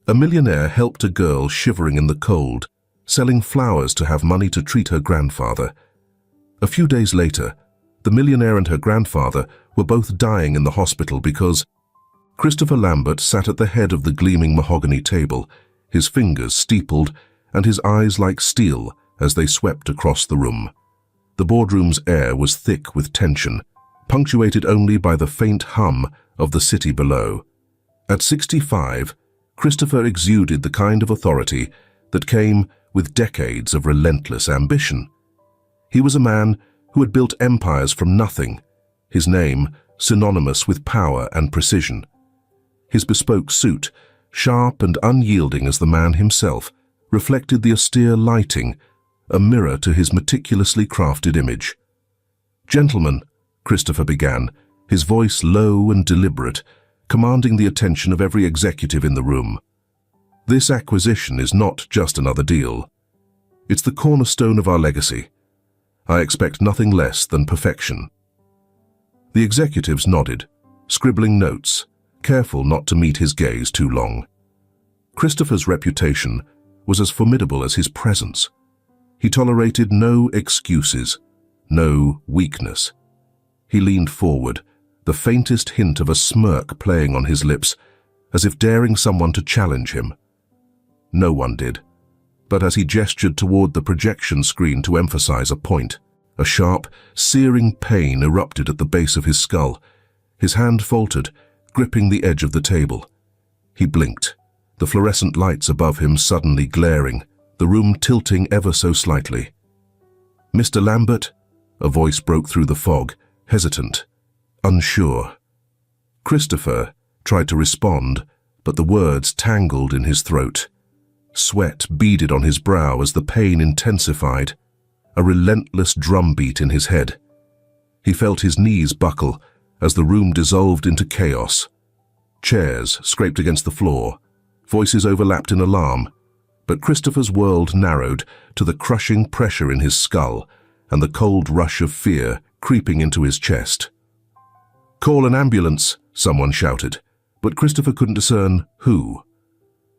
A millionaire helped a girl shivering in the cold, selling flowers to have money to treat her grandfather. A few days later, the millionaire and her grandfather were both dying in the hospital because Christopher Lambert sat at the head of the gleaming mahogany table, his fingers steepled and his eyes like steel as they swept across the room. The boardroom's air was thick with tension, punctuated only by the faint hum of the city below. At 65, Christopher exuded the kind of authority that came with decades of relentless ambition. He was a man who had built empires from nothing, his name synonymous with power and precision. His bespoke suit, sharp and unyielding as the man himself, reflected the austere lighting, a mirror to his meticulously crafted image. "Gentlemen," Christopher began, his voice low and deliberate, commanding the attention of every executive in the room. "This acquisition is not just another deal. It's the cornerstone of our legacy. I expect nothing less than perfection." The executives nodded, scribbling notes, careful not to meet his gaze too long. Christopher's reputation was as formidable as his presence. He tolerated no excuses, no weakness. He leaned forward, the faintest hint of a smirk playing on his lips, as if daring someone to challenge him. No one did, but as he gestured toward the projection screen to emphasize a point, a sharp, searing pain erupted at the base of his skull. His hand faltered, gripping the edge of the table. He blinked, the fluorescent lights above him suddenly glaring, the room tilting ever so slightly. "Mr. Lambert?" A voice broke through the fog, hesitant, unsure. Christopher tried to respond, but the words tangled in his throat. Sweat beaded on his brow as the pain intensified, a relentless drumbeat in his head. He felt his knees buckle as the room dissolved into chaos. Chairs scraped against the floor, voices overlapped in alarm, but Christopher's world narrowed to the crushing pressure in his skull and the cold rush of fear creeping into his chest. "Call an ambulance," someone shouted, but Christopher couldn't discern who.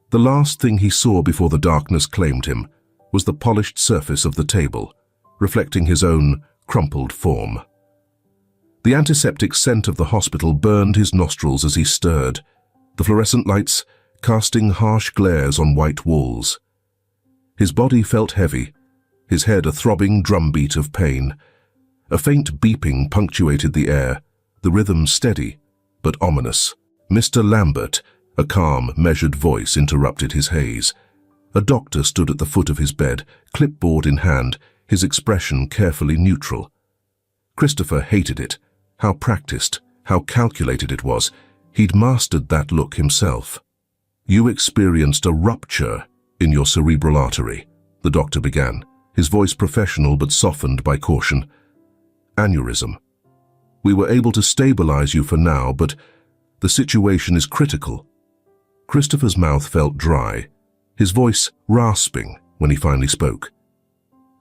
The last thing he saw before the darkness claimed him was the polished surface of the table, reflecting his own crumpled form. The antiseptic scent of the hospital burned his nostrils as he stirred, the fluorescent lights casting harsh glares on white walls. His body felt heavy, his head a throbbing drumbeat of pain. A faint beeping punctuated the air, the rhythm steady, but ominous. "Mr. Lambert," a calm, measured voice interrupted his haze. A doctor stood at the foot of his bed, clipboard in hand, his expression carefully neutral. Christopher hated it. How practiced, how calculated it was. He'd mastered that look himself. "You experienced a rupture in your cerebral artery," the doctor began, his voice professional but softened by caution. "Aneurysm. We were able to stabilize you for now, but the situation is critical." Christopher's mouth felt dry, his voice rasping when he finally spoke.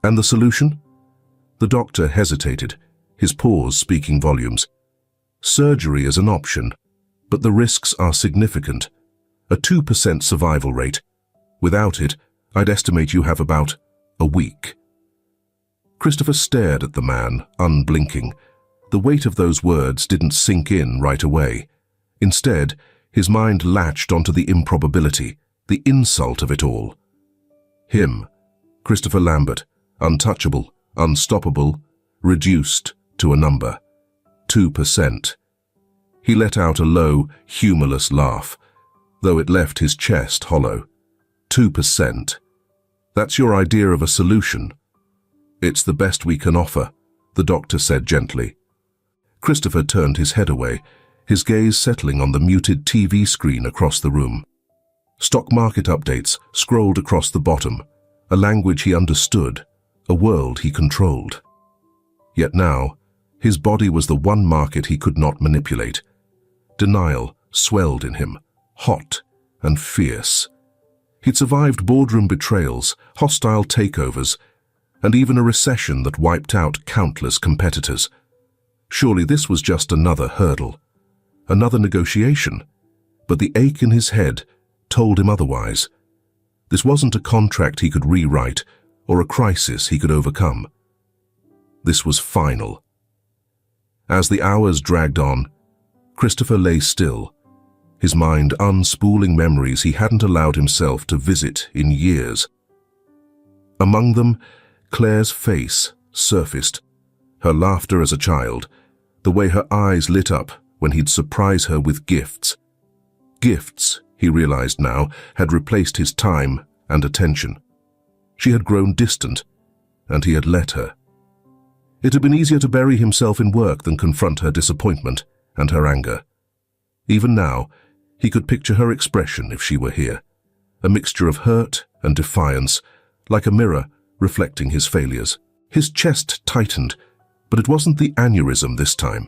"And the solution?" The doctor hesitated, his pause speaking volumes. "Surgery is an option, but the risks are significant. A 2% survival rate. Without it, I'd estimate you have about a week." Christopher stared at the man, unblinking. The weight of those words didn't sink in right away. Instead, his mind latched onto the improbability, the insult of it all. Him, Christopher Lambert, untouchable, unstoppable, reduced to a number. 2%. He let out a low, humorless laugh, though it left his chest hollow. 2%. That's your idea of a solution? "It's the best we can offer," the doctor said gently. Christopher turned his head away, his gaze settling on the muted TV screen across the room. Stock market updates scrolled across the bottom, a language he understood, a world he controlled. Yet now, his body was the one market he could not manipulate. Denial swelled in him, hot and fierce. He'd survived boardroom betrayals, hostile takeovers, and even a recession that wiped out countless competitors. Surely this was just another hurdle, another negotiation. But the ache in his head, told him otherwise. This wasn't a contract he could rewrite or a crisis he could overcome. This was final. As the hours dragged on, Christopher lay still, his mind unspooling memories he hadn't allowed himself to visit in years. Among them, Claire's face surfaced, her laughter as a child, the way her eyes lit up when he'd surprise her with gifts. Gifts, he realized now, had replaced his time and attention. She had grown distant, and he had let her. It had been easier to bury himself in work than confront her disappointment and her anger. Even now, he could picture her expression if she were here, a mixture of hurt and defiance, like a mirror reflecting his failures. His chest tightened, but it wasn't the aneurysm this time.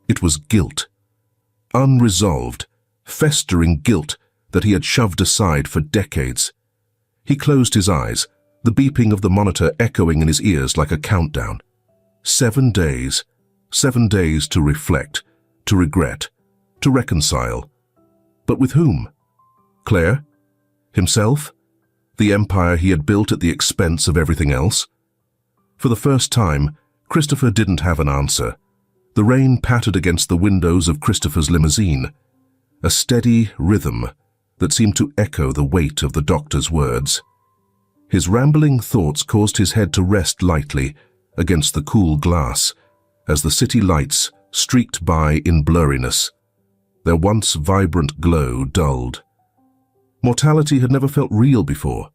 It was guilt. Unresolved, festering guilt that he had shoved aside for decades. He closed his eyes, the beeping of the monitor echoing in his ears like a countdown. 7 days. 7 days to reflect, to regret, to reconcile. But with whom? Claire? Himself? The empire he had built at the expense of everything else? For the first time, Christopher didn't have an answer. The rain pattered against the windows of Christopher's limousine, a steady rhythm that seemed to echo the weight of the doctor's words. His rambling thoughts caused his head to rest lightly against the cool glass as the city lights streaked by in blurriness, their once vibrant glow dulled. Mortality had never felt real before.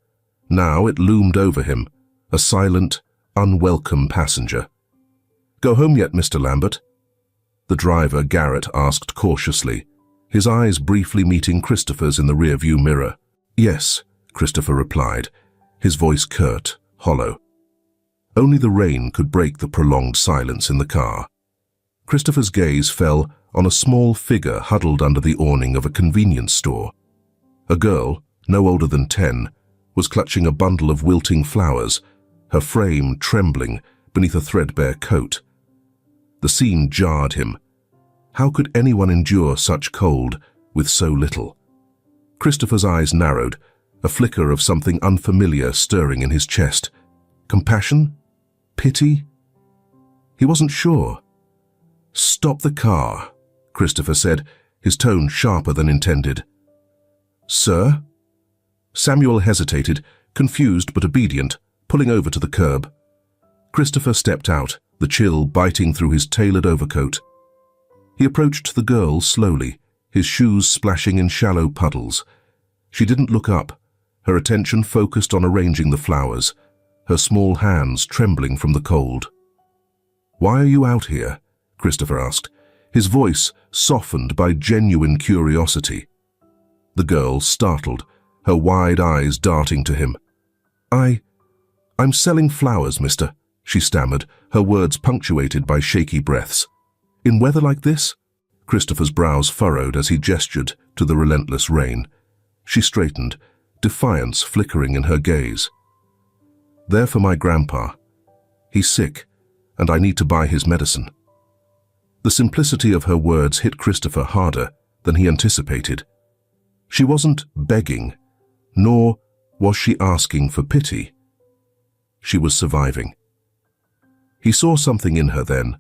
Now it loomed over him, a silent, unwelcome passenger. "Go home yet, Mr. Lambert?" The driver, Garrett, asked cautiously, his eyes briefly meeting Christopher's in the rearview mirror. "Yes," Christopher replied, his voice curt, hollow. Only the rain could break the prolonged silence in the car. Christopher's gaze fell on a small figure huddled under the awning of a convenience store. A girl, no older than 10, was clutching a bundle of wilting flowers, her frame trembling beneath a threadbare coat. The scene jarred him. How could anyone endure such cold with so little? Christopher's eyes narrowed, a flicker of something unfamiliar stirring in his chest. Compassion? Pity? He wasn't sure. "Stop the car," Christopher said, his tone sharper than intended. "Sir?" Samuel hesitated, confused but obedient, pulling over to the curb. Christopher stepped out, the chill biting through his tailored overcoat. He approached the girl slowly, his shoes splashing in shallow puddles. She didn't look up, her attention focused on arranging the flowers, her small hands trembling from the cold. "Why are you out here?" Christopher asked, his voice softened by genuine curiosity. The girl startled, her wide eyes darting to him. I'm selling flowers, mister," she stammered, her words punctuated by shaky breaths. "In weather like this?" Christopher's brows furrowed as he gestured to the relentless rain. She straightened, defiance flickering in her gaze. "They're for my grandpa. He's sick, and I need to buy his medicine." The simplicity of her words hit Christopher harder than he anticipated. She wasn't begging, nor was she asking for pity. She was surviving. He saw something in her then,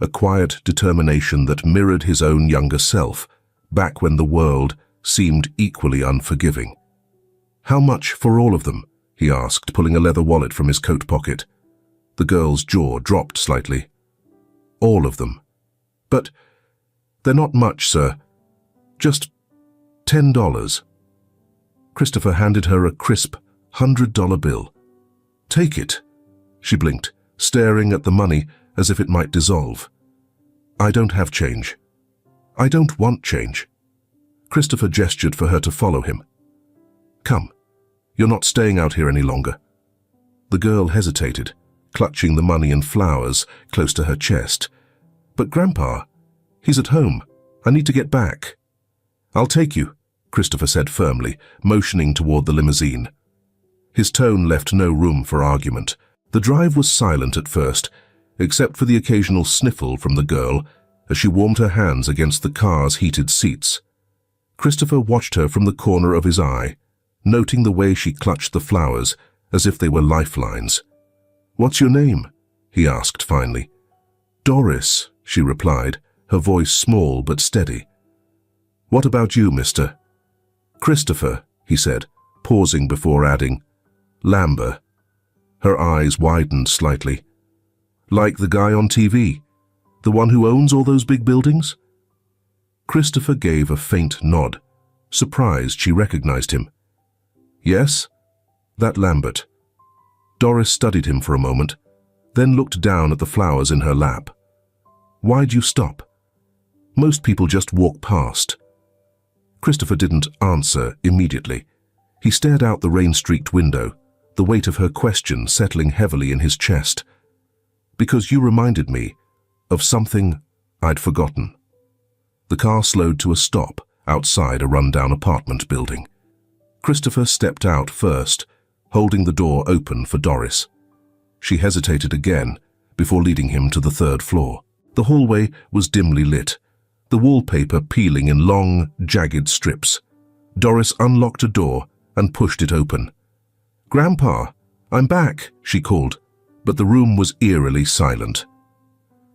a quiet determination that mirrored his own younger self, back when the world seemed equally unforgiving. "How much for all of them?" he asked, pulling a leather wallet from his coat pocket. The girl's jaw dropped slightly. "All of them. But they're not much, sir. Just $10. Christopher handed her a crisp $100 bill. "Take it," she blinked, staring at the money as if it might dissolve. "I don't have change. I don't want change." Christopher gestured for her to follow him. "Come, you're not staying out here any longer." The girl hesitated, clutching the money and flowers close to her chest. "But Grandpa, he's at home. I need to get back." "I'll take you," Christopher said firmly, motioning toward the limousine. His tone left no room for argument. The drive was silent at first, except for the occasional sniffle from the girl as she warmed her hands against the car's heated seats. Christopher watched her from the corner of his eye, noting the way she clutched the flowers as if they were lifelines. "What's your name?" he asked finally. "Doris," she replied, her voice small but steady. "What about you, mister?" "Christopher," he said, pausing before adding, "Lambert." Her eyes widened slightly. "Like the guy on TV? The one who owns all those big buildings?" Christopher gave a faint nod, surprised she recognized him. "Yes, that Lambert." Doris studied him for a moment, then looked down at the flowers in her lap. "Why'd you stop?" "Most people just walk past." Christopher didn't answer immediately. He stared out the rain-streaked window, the weight of her question settling heavily in his chest. "Because you reminded me of something I'd forgotten." The car slowed to a stop outside a rundown apartment building. Christopher stepped out first, holding the door open for Doris. She hesitated again before leading him to the third floor. The hallway was dimly lit, the wallpaper peeling in long, jagged strips. Doris unlocked a door and pushed it open. "Grandpa, I'm back," she called, but the room was eerily silent.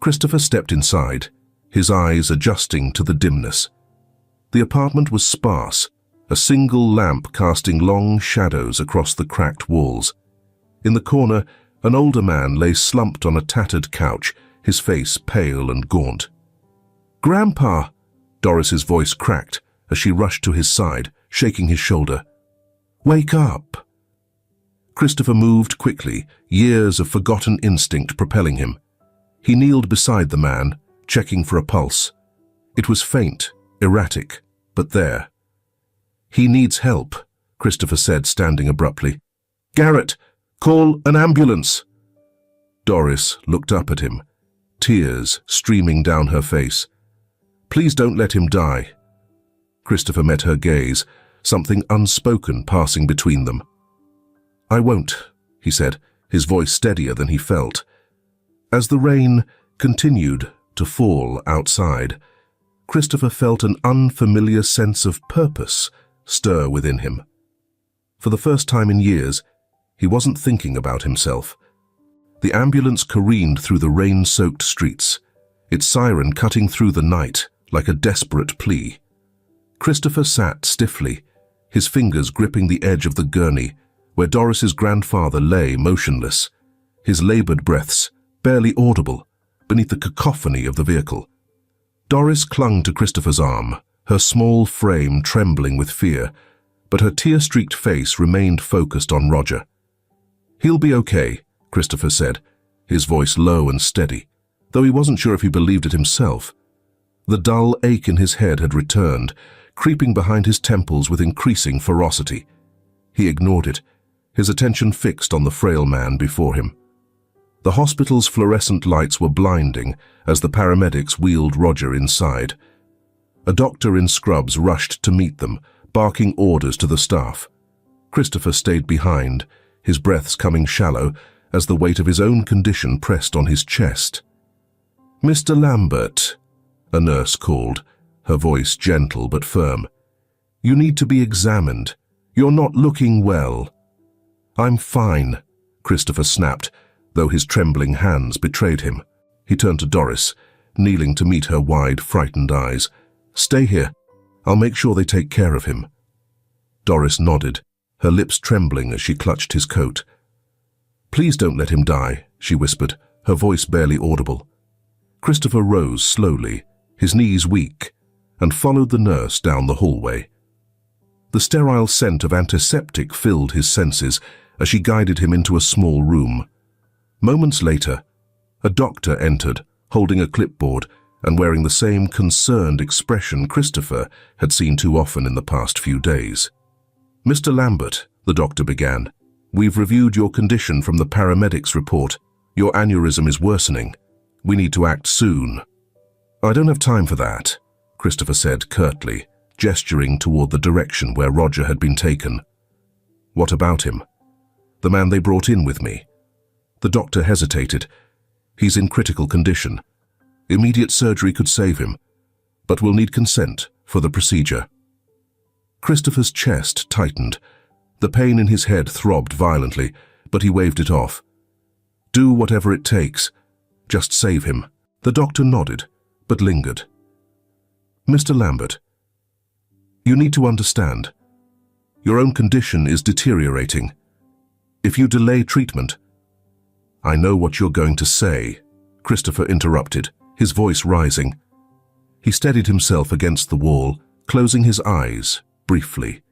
Christopher stepped inside, his eyes adjusting to the dimness. The apartment was sparse, a single lamp casting long shadows across the cracked walls. In the corner, an older man lay slumped on a tattered couch, his face pale and gaunt. "Grandpa!" Doris's voice cracked as she rushed to his side, shaking his shoulder. "Wake up!" Christopher moved quickly, years of forgotten instinct propelling him. He kneeled beside the man, checking for a pulse. It was faint, erratic, but there. "He needs help," Christopher said, standing abruptly. "Garrett, call an ambulance!" Doris looked up at him, tears streaming down her face. "Please don't let him die." Christopher met her gaze, something unspoken passing between them. "I won't," he said, his voice steadier than he felt. As the rain continued to fall outside, Christopher felt an unfamiliar sense of purpose stir within him. For the first time in years, he wasn't thinking about himself. The ambulance careened through the rain-soaked streets, its siren cutting through the night like a desperate plea. Christopher sat stiffly, his fingers gripping the edge of the gurney where Doris's grandfather lay motionless, his labored breaths barely audible beneath the cacophony of the vehicle. Doris clung to Christopher's arm, her small frame trembling with fear, but her tear-streaked face remained focused on Roger. "He'll be okay," Christopher said, his voice low and steady, though he wasn't sure if he believed it himself. The dull ache in his head had returned, creeping behind his temples with increasing ferocity. He ignored it, his attention fixed on the frail man before him. The hospital's fluorescent lights were blinding as the paramedics wheeled Roger inside. A doctor in scrubs rushed to meet them, barking orders to the staff. Christopher stayed behind, his breaths coming shallow as the weight of his own condition pressed on his chest. "Mr. Lambert," a nurse called, her voice gentle but firm. "You need to be examined. You're not looking well." "I'm fine," Christopher snapped, though his trembling hands betrayed him. He turned to Doris, kneeling to meet her wide, frightened eyes. "Stay here. I'll make sure they take care of him." Doris nodded, her lips trembling as she clutched his coat. "Please don't let him die," she whispered, her voice barely audible. Christopher rose slowly, his knees weak, and followed the nurse down the hallway. The sterile scent of antiseptic filled his senses as she guided him into a small room. Moments later, a doctor entered, holding a clipboard and wearing the same concerned expression Christopher had seen too often in the past few days. "Mr. Lambert," the doctor began, "we've reviewed your condition from the paramedics' report. Your aneurysm is worsening. We need to act soon." "I don't have time for that," Christopher said curtly, gesturing toward the direction where Roger had been taken. "What about him?" "The man they brought in with me." The doctor hesitated. "He's in critical condition. Immediate surgery could save him, but we'll need consent for the procedure." Christopher's chest tightened. The pain in his head throbbed violently, but he waved it off. Do whatever it takes. Just save him. The doctor nodded, but lingered. Mr. Lambert, you need to understand. Your own condition is deteriorating. If you delay treatment— I know what you're going to say, Christopher interrupted, his voice rising. He steadied himself against the wall, closing his eyes briefly.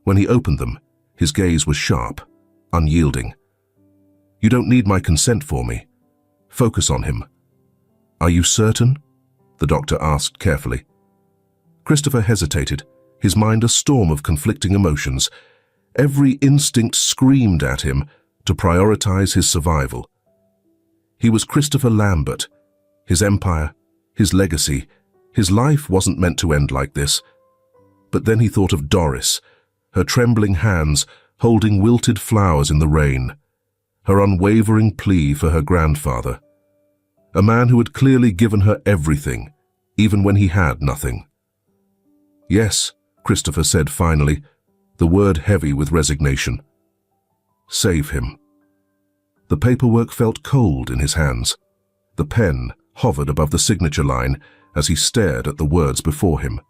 When he opened them, his gaze was sharp, unyielding. You don't need my consent for me. Focus on him. Are you certain? The doctor asked carefully. Christopher hesitated, his mind a storm of conflicting emotions. Every instinct screamed at him to prioritize his survival. He was Christopher Lambert. His empire, his legacy, his life wasn't meant to end like this. But then he thought of Doris, her trembling hands holding wilted flowers in the rain, her unwavering plea for her grandfather, a man who had clearly given her everything, even when he had nothing. Yes, Christopher said finally, the word heavy with resignation. Save him. The paperwork felt cold in his hands. The pen hovered above the signature line as he stared at the words before him.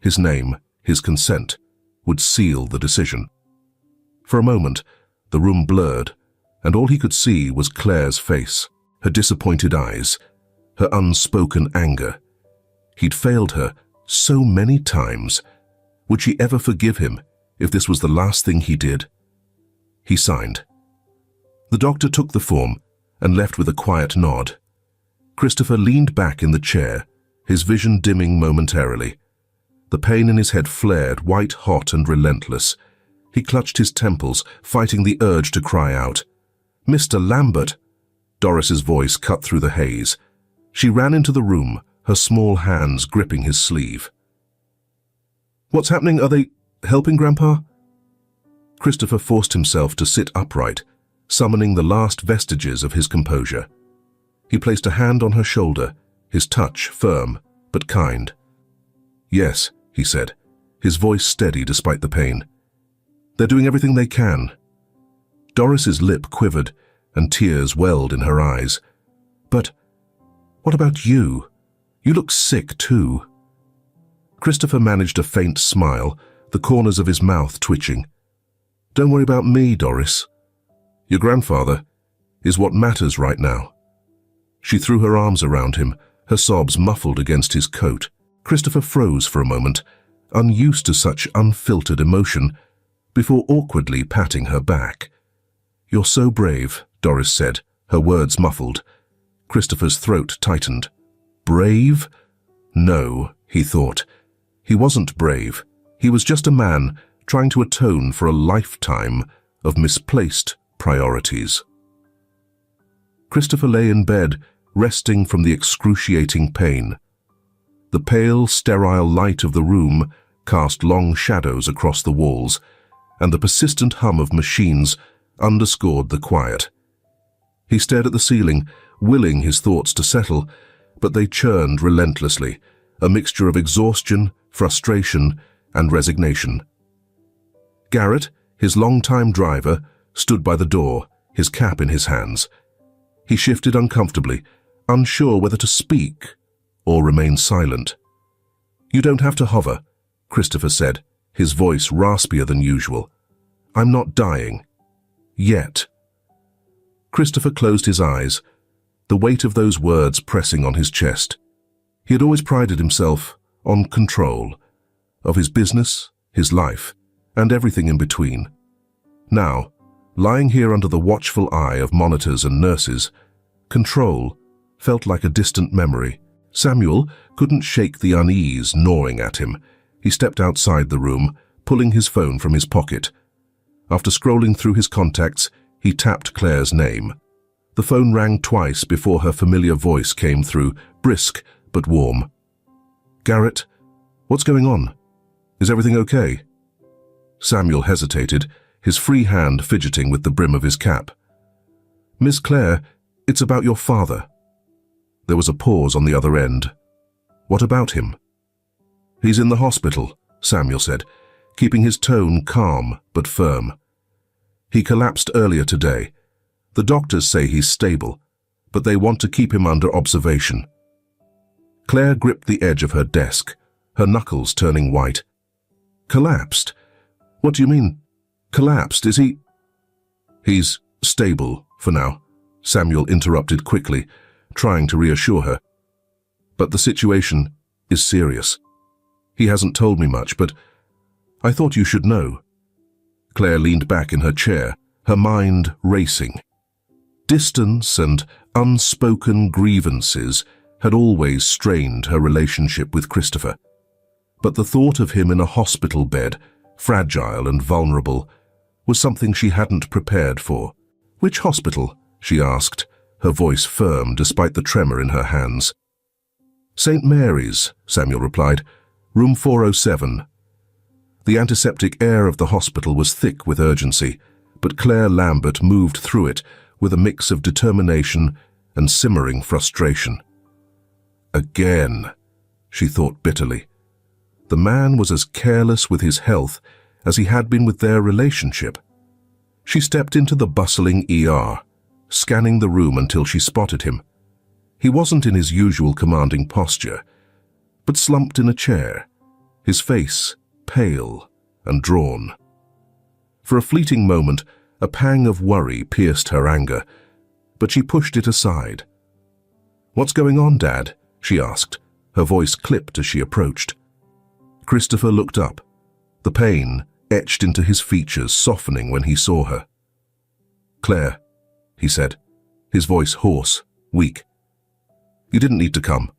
His name, his consent, would seal the decision. For a moment, the room blurred, and all he could see was Claire's face, her disappointed eyes, her unspoken anger. He'd failed her so many times. Would she ever forgive him if this was the last thing he did? He signed. The doctor took the form and left with a quiet nod. Christopher leaned back in the chair, his vision dimming momentarily. The pain in his head flared white-hot and relentless. He clutched his temples, fighting the urge to cry out. Mr. Lambert! Doris's voice cut through the haze. She ran into the room, her small hands gripping his sleeve. What's happening? Are they helping, Grandpa? Christopher forced himself to sit upright, summoning the last vestiges of his composure. He placed a hand on her shoulder, his touch firm but kind. Yes, he said, his voice steady despite the pain. They're doing everything they can. Doris's lip quivered and tears welled in her eyes. But what about you? You look sick too. Christopher managed a faint smile, the corners of his mouth twitching. Don't worry about me, Doris. Your grandfather is what matters right now. She threw her arms around him, her sobs muffled against his coat. Christopher froze for a moment, unused to such unfiltered emotion, before awkwardly patting her back. You're so brave, Doris said, her words muffled. Christopher's throat tightened. Brave? No, he thought. He wasn't brave. He was just a man trying to atone for a lifetime of misplaced priorities. Christopher lay in bed, resting from the excruciating pain. The pale, sterile light of the room cast long shadows across the walls, and the persistent hum of machines underscored the quiet. He stared at the ceiling, willing his thoughts to settle, but they churned relentlessly, a mixture of exhaustion, frustration, and resignation. Garrett, his longtime driver, stood by the door, his cap in his hands. He shifted uncomfortably, unsure whether to speak or remain silent. You don't have to hover, Christopher said, his voice raspier than usual. I'm not dying. Yet. Christopher closed his eyes, the weight of those words pressing on his chest. He had always prided himself on control of his business, his life, and everything in between. Now, lying here under the watchful eye of monitors and nurses, control felt like a distant memory. Samuel couldn't shake the unease gnawing at him. He stepped outside the room, pulling his phone from his pocket. After scrolling through his contacts, he tapped Claire's name. The phone rang twice before her familiar voice came through, brisk but warm. Garrett, what's going on? Is everything okay? Samuel hesitated, his free hand fidgeting with the brim of his cap. Miss Claire, it's about your father. There was a pause on the other end. What about him? He's in the hospital, Samuel said. keeping his tone calm but firm. "He collapsed earlier today. The doctors say he's stable, but they want to keep him under observation." Claire gripped the edge of her desk, her knuckles turning white. "Collapsed? What do you mean? Collapsed? Is he—" "He's stable for now," Samuel interrupted quickly, trying to reassure her. "But the situation is serious. He hasn't told me much, but I thought you should know." Claire leaned back in her chair, her mind racing. Distance and unspoken grievances had always strained her relationship with Christopher. But the thought of him in a hospital bed, fragile and vulnerable, was something she hadn't prepared for. "Which hospital?" she asked, her voice firm despite the tremor in her hands. "St. Mary's," Samuel replied. "Room 407. The antiseptic air of the hospital was thick with urgency, but Claire Lambert moved through it with a mix of determination and simmering frustration. Again, she thought bitterly. The man was as careless with his health as he had been with their relationship. She stepped into the bustling ER, scanning the room until she spotted him. He wasn't in his usual commanding posture, but slumped in a chair, his face pale and drawn. For a fleeting moment, a pang of worry pierced her anger, but she pushed it aside. "What's going on, Dad?" she asked, her voice clipped as she approached. Christopher looked up, the pain etched into his features softening when he saw her. "Claire," he said, his voice hoarse, weak. "You didn't need to come."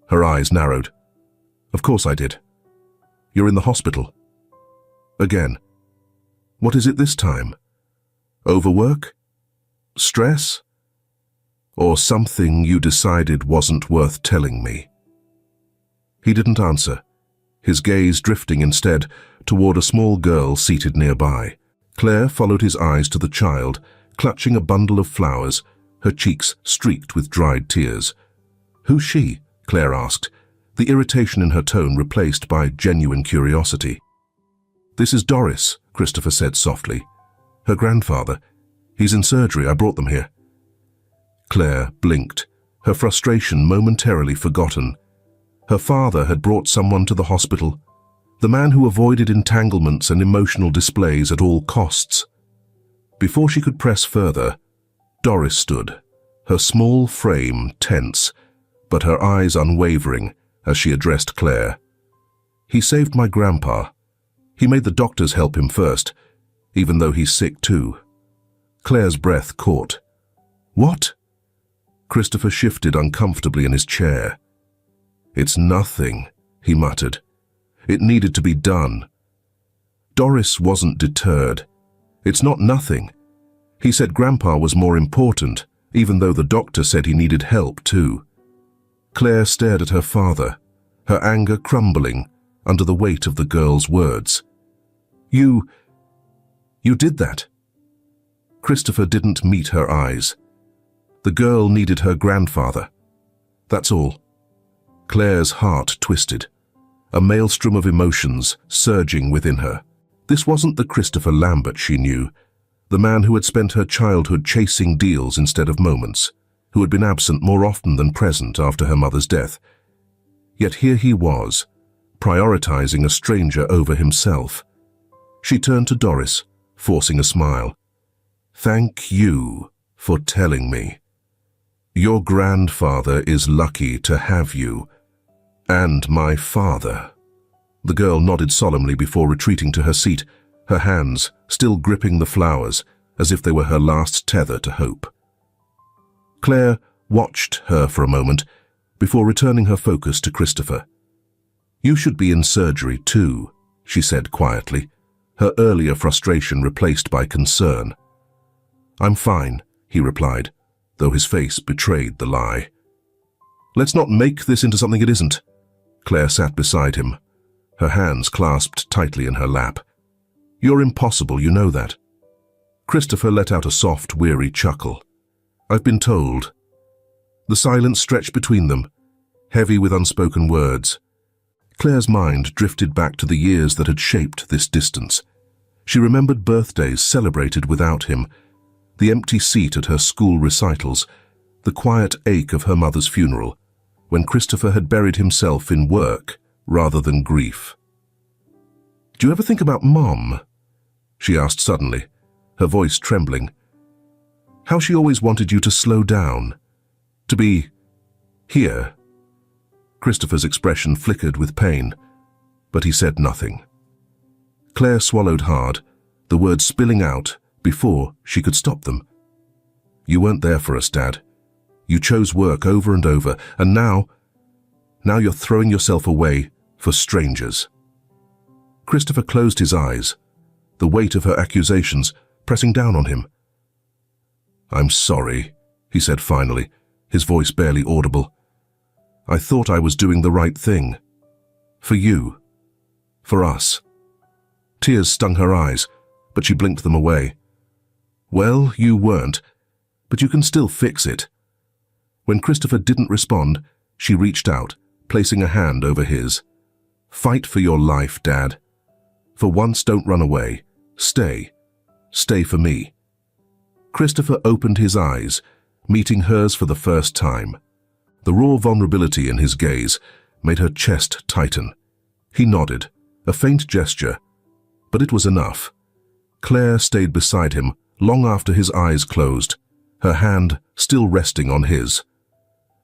Her eyes narrowed. "Of course I did. You're in the hospital." Again. "What is it this time? Overwork? Stress? Or something you decided wasn't worth telling me?" He didn't answer, his gaze drifting instead toward a small girl seated nearby. Claire followed his eyes to the child, clutching a bundle of flowers, her cheeks streaked with dried tears. "Who's she?" Claire asked, the irritation in her tone replaced by genuine curiosity. "This is Doris," Christopher said softly. "Her grandfather. He's in surgery. I brought them here." Claire blinked, her frustration momentarily forgotten. Her father had brought someone to the hospital, the man who avoided entanglements and emotional displays at all costs. Before she could press further, Doris stood, her small frame tense, but her eyes unwavering as she addressed Claire. "He saved my grandpa. He made the doctors help him first, even though he's sick too." Claire's breath caught. "What?" Christopher shifted uncomfortably in his chair. "It's nothing," he muttered. "It needed to be done." Doris wasn't deterred. "It's not nothing. He said Grandpa was more important, even though the doctor said he needed help too." Claire stared at her father, her anger crumbling under the weight of the girl's words. You did that." Christopher didn't meet her eyes. The girl needed her grandfather. That's all. Claire's heart twisted, a maelstrom of emotions surging within her. This wasn't the Christopher Lambert she knew, the man who had spent her childhood chasing deals instead of moments, who had been absent more often than present after her mother's death. Yet here he was, prioritizing a stranger over himself. She turned to Doris, forcing a smile. "Thank you for telling me. Your grandfather is lucky to have you, and my father." The girl nodded solemnly before retreating to her seat, her hands still gripping the flowers as if they were her last tether to hope. Claire watched her for a moment before returning her focus to Christopher. "You should be in surgery too," she said quietly, her earlier frustration replaced by concern. "I'm fine," he replied, though his face betrayed the lie. "Let's not make this into something it isn't." Claire sat beside him, her hands clasped tightly in her lap. "You're impossible, you know that." Christopher let out a soft, weary chuckle. "I've been told." The silence stretched between them, heavy with unspoken words. Claire's mind drifted back to the years that had shaped this distance. She remembered birthdays celebrated without him, the empty seat at her school recitals, the quiet ache of her mother's funeral, when Christopher had buried himself in work rather than grief. "Do you ever think about Mom?" she asked suddenly, her voice trembling. "How she always wanted you to slow down, to be here." Christopher's expression flickered with pain, but he said nothing. Claire swallowed hard, the words spilling out before she could stop them. "You weren't there for us, Dad. You chose work over and over, and now you're throwing yourself away for strangers." Christopher closed his eyes, the weight of her accusations pressing down on him. "I'm sorry," he said finally, his voice barely audible. "I thought I was doing the right thing. For you. For us." Tears stung her eyes, but she blinked them away. "Well, you weren't, but you can still fix it." When Christopher didn't respond, she reached out, placing a hand over his. "Fight for your life, Dad. For once, don't run away. Stay. Stay for me." Christopher opened his eyes, meeting hers for the first time. The raw vulnerability in his gaze made her chest tighten. He nodded, a faint gesture, but it was enough. Claire stayed beside him long after his eyes closed, her hand still resting on his.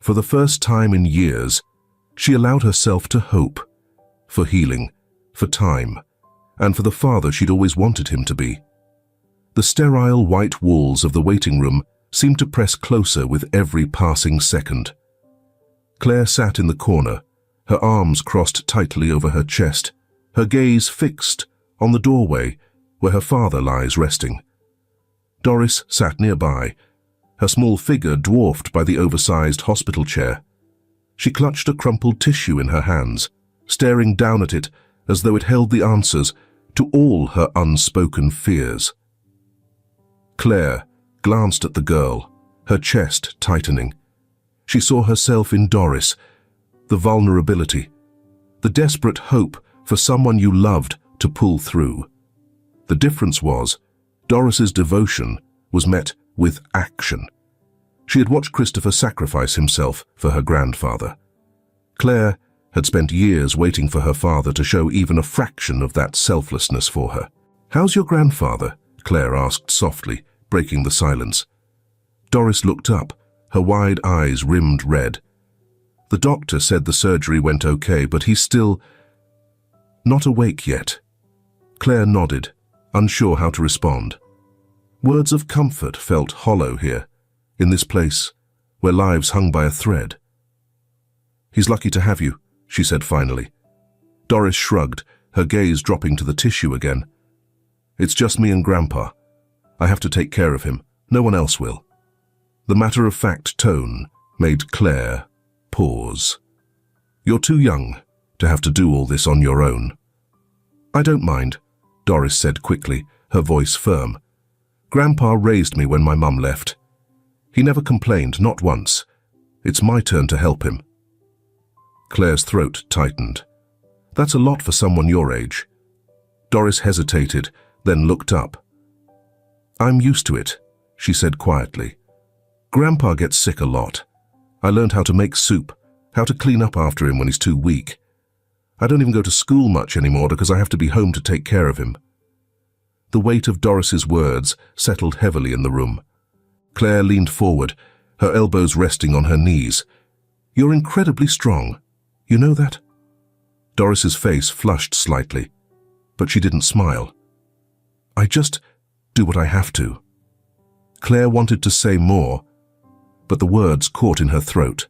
For the first time in years, she allowed herself to hope, for healing, for time, and for the father she'd always wanted him to be. The sterile white walls of the waiting room seemed to press closer with every passing second. Claire sat in the corner, her arms crossed tightly over her chest, her gaze fixed on the doorway where her father lies resting. Doris sat nearby, her small figure dwarfed by the oversized hospital chair. She clutched a crumpled tissue in her hands, staring down at it as though it held the answers to all her unspoken fears. Claire glanced at the girl, her chest tightening. She saw herself in Doris, the vulnerability, the desperate hope for someone you loved to pull through. The difference was, Doris's devotion was met with action. She had watched Christopher sacrifice himself for her grandfather. Claire had spent years waiting for her father to show even a fraction of that selflessness for her. "How's your grandfather?" Claire asked softly, breaking the silence. Doris looked up, her wide eyes rimmed red. "The doctor said the surgery went okay, but he's still not awake yet." Claire nodded, unsure how to respond. Words of comfort felt hollow here, in this place where lives hung by a thread. "He's lucky to have you," she said finally. Doris shrugged, her gaze dropping to the tissue again. "It's just me and Grandpa. I have to take care of him. No one else will." The matter-of-fact tone made Claire pause. "You're too young to have to do all this on your own." "I don't mind," Doris said quickly, her voice firm. "Grandpa raised me when my mum left. He never complained, not once. It's my turn to help him." Claire's throat tightened. "That's a lot for someone your age." Doris hesitated, then looked up. "I'm used to it," she said quietly. "Grandpa gets sick a lot. I learned how to make soup, how to clean up after him when he's too weak. I don't even go to school much anymore because I have to be home to take care of him." The weight of Doris's words settled heavily in the room. Claire leaned forward, her elbows resting on her knees. "You're incredibly strong. You know that?" Doris's face flushed slightly, but she didn't smile. "I just do what I have to." Claire wanted to say more, but the words caught in her throat.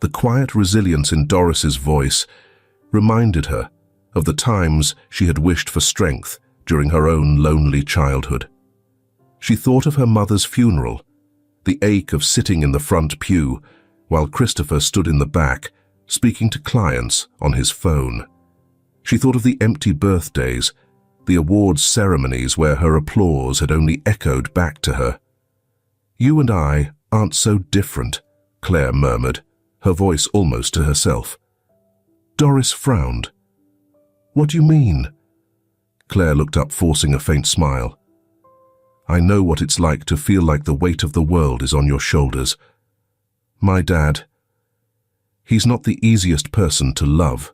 The quiet resilience in Doris's voice reminded her of the times she had wished for strength during her own lonely childhood. She thought of her mother's funeral, the ache of sitting in the front pew while Christopher stood in the back, speaking to clients on his phone. She thought of the empty birthdays, the awards ceremonies where her applause had only echoed back to her. "You and I aren't so different," Claire murmured, her voice almost to herself. Doris frowned. "What do you mean?" Claire looked up, forcing a faint smile. "I know what it's like to feel like the weight of the world is on your shoulders. My dad, he's not the easiest person to love."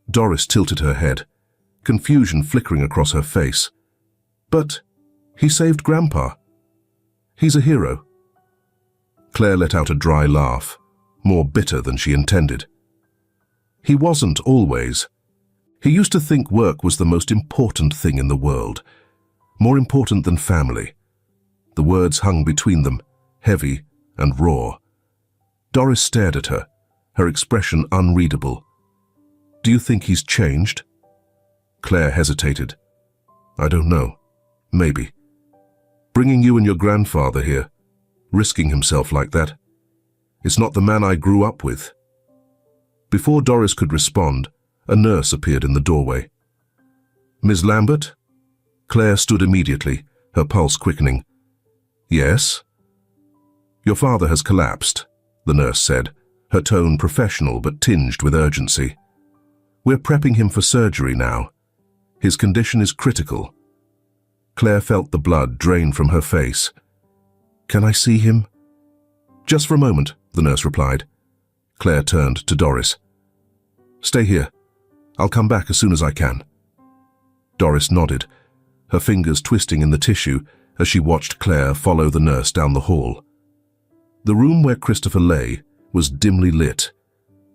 Doris tilted her head, confusion flickering across her face. "But he saved Grandpa. He's a hero." Claire let out a dry laugh, more bitter than she intended. "He wasn't always. He used to think work was the most important thing in the world, more important than family." The words hung between them, heavy and raw. Doris stared at her, her expression unreadable. "Do you think he's changed?" Claire hesitated. "I don't know. Maybe. Bringing you and your grandfather here, risking himself like that. It's not the man I grew up with." Before Doris could respond, a nurse appeared in the doorway. "Ms. Lambert?" Claire stood immediately, her pulse quickening. "Yes?" "Your father has collapsed," the nurse said, her tone professional but tinged with urgency. "We're prepping him for surgery now. His condition is critical." Claire felt the blood drain from her face. "Can I see him?" "Just for a moment," the nurse replied. Claire turned to Doris. "Stay here. I'll come back as soon as I can." Doris nodded, her fingers twisting in the tissue as she watched Claire follow the nurse down the hall. The room where Christopher lay was dimly lit,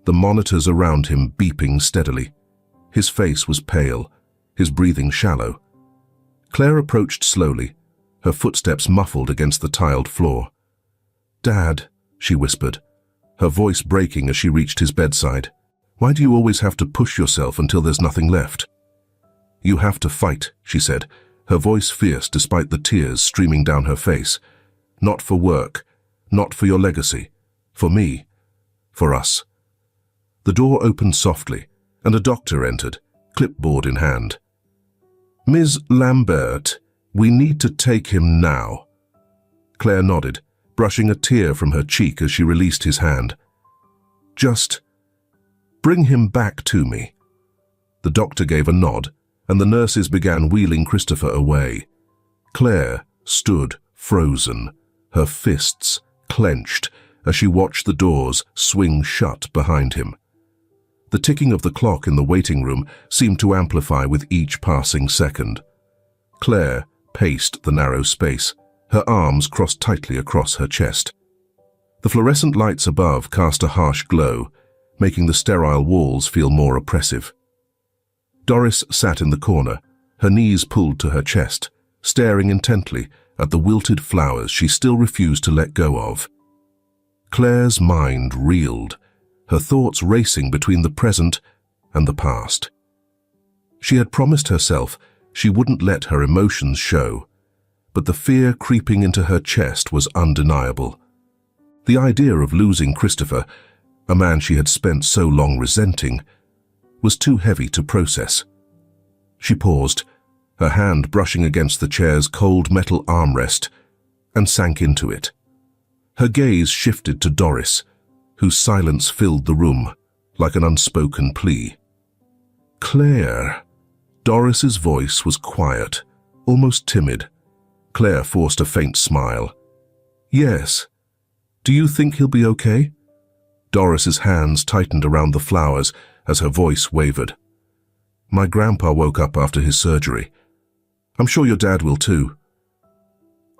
the monitors around him beeping steadily. His face was pale, his breathing shallow. Claire approached slowly, her footsteps muffled against the tiled floor. "Dad," she whispered, her voice breaking as she reached his bedside. "Why do you always have to push yourself until there's nothing left?" "You have to fight," she said, her voice fierce despite the tears streaming down her face. "Not for work, not for your legacy, for me, for us." The door opened softly, and a doctor entered, clipboard in hand. "Ms. Lambert, we need to take him now." Claire nodded, brushing a tear from her cheek as she released his hand. "Just bring him back to me." The doctor gave a nod, and the nurses began wheeling Christopher away. Claire stood frozen, her fists clenched as she watched the doors swing shut behind him. The ticking of the clock in the waiting room seemed to amplify with each passing second. Claire paced the narrow space, her arms crossed tightly across her chest. The fluorescent lights above cast a harsh glow, making the sterile walls feel more oppressive. Doris sat in the corner, her knees pulled to her chest, staring intently at the wilted flowers she still refused to let go of. Claire's mind reeled, her thoughts racing between the present and the past. She had promised herself she wouldn't let her emotions show, but the fear creeping into her chest was undeniable. The idea of losing Christopher, a man she had spent so long resenting, was too heavy to process. She paused, her hand brushing against the chair's cold metal armrest, and sank into it. Her gaze shifted to Doris, whose silence filled the room like an unspoken plea. "Claire." Doris's voice was quiet, almost timid. Claire forced a faint smile. "Yes. Do you think he'll be okay?" Doris's hands tightened around the flowers as her voice wavered. "My grandpa woke up after his surgery. I'm sure your dad will too."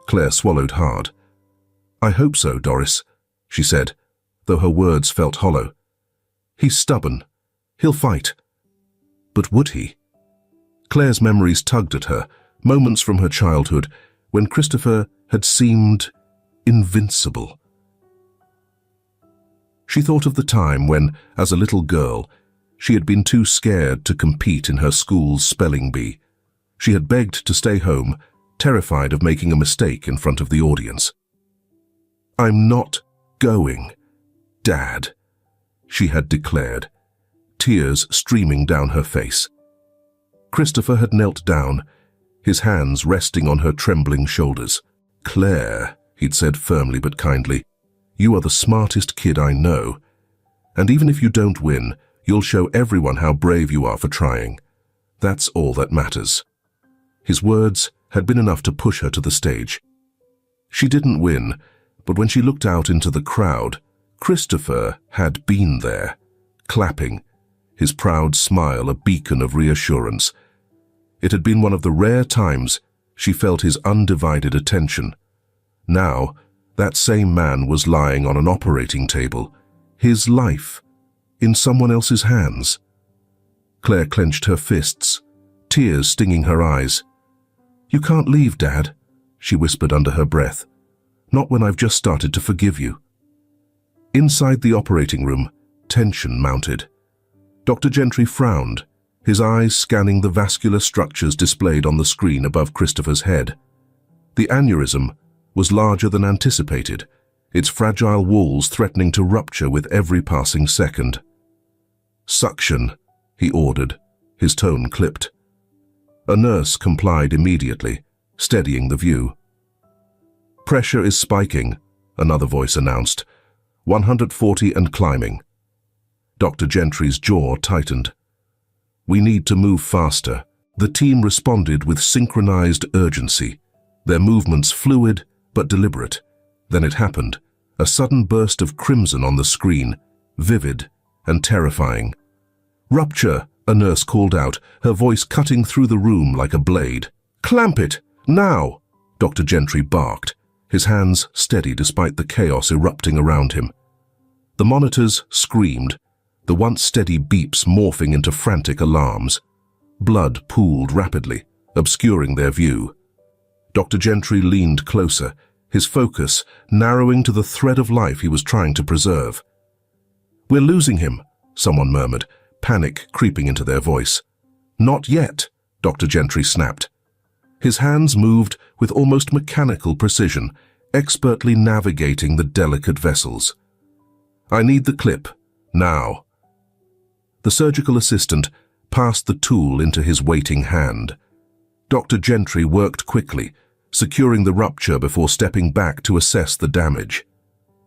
Claire swallowed hard. "I hope so, Doris," she said, though her words felt hollow. "He's stubborn. He'll fight." But would he? Claire's memories tugged at her, moments from her childhood, when Christopher had seemed invincible. She thought of the time when, as a little girl, she had been too scared to compete in her school's spelling bee. She had begged to stay home, terrified of making a mistake in front of the audience. "I'm not going, Dad," she had declared, tears streaming down her face. Christopher had knelt down, his hands resting on her trembling shoulders. "Claire," he'd said firmly but kindly, "you are the smartest kid I know, and even if you don't win, You'll show everyone how brave you are for trying. That's all that matters." His words had been enough to push her to the stage. She didn't win, but when she looked out into the crowd, Christopher had been there, clapping, his proud smile a beacon of reassurance. It had been one of the rare times she felt his undivided attention. Now, that same man was lying on an operating table, his life, in someone else's hands. Claire clenched her fists, tears stinging her eyes. "You can't leave, Dad," she whispered under her breath. "Not when I've just started to forgive you." Inside the operating room, tension mounted. Dr. Gentry frowned, his eyes scanning the vascular structures displayed on the screen above Christopher's head. The aneurysm was larger than anticipated, its fragile walls threatening to rupture with every passing second. "Suction," he ordered, his tone clipped. A nurse complied immediately, steadying the view. "Pressure is spiking," another voice announced. 140 and climbing. Dr. Gentry's jaw tightened. "We need to move faster." The team responded with synchronized urgency, their movements fluid but deliberate. Then it happened, a sudden burst of crimson on the screen, vivid and terrifying. "Rupture," a nurse called out, her voice cutting through the room like a blade. "Clamp it, now!" Dr. Gentry barked, his hands steady despite the chaos erupting around him. The monitors screamed, the once steady beeps morphing into frantic alarms. Blood pooled rapidly, obscuring their view. Dr. Gentry leaned closer, his focus narrowing to the thread of life he was trying to preserve. "We're losing him," someone murmured, panic creeping into their voice. "Not yet," Dr. Gentry snapped. His hands moved with almost mechanical precision, expertly navigating the delicate vessels. "I need the clip, now." The surgical assistant passed the tool into his waiting hand. Dr. Gentry worked quickly, securing the rupture before stepping back to assess the damage.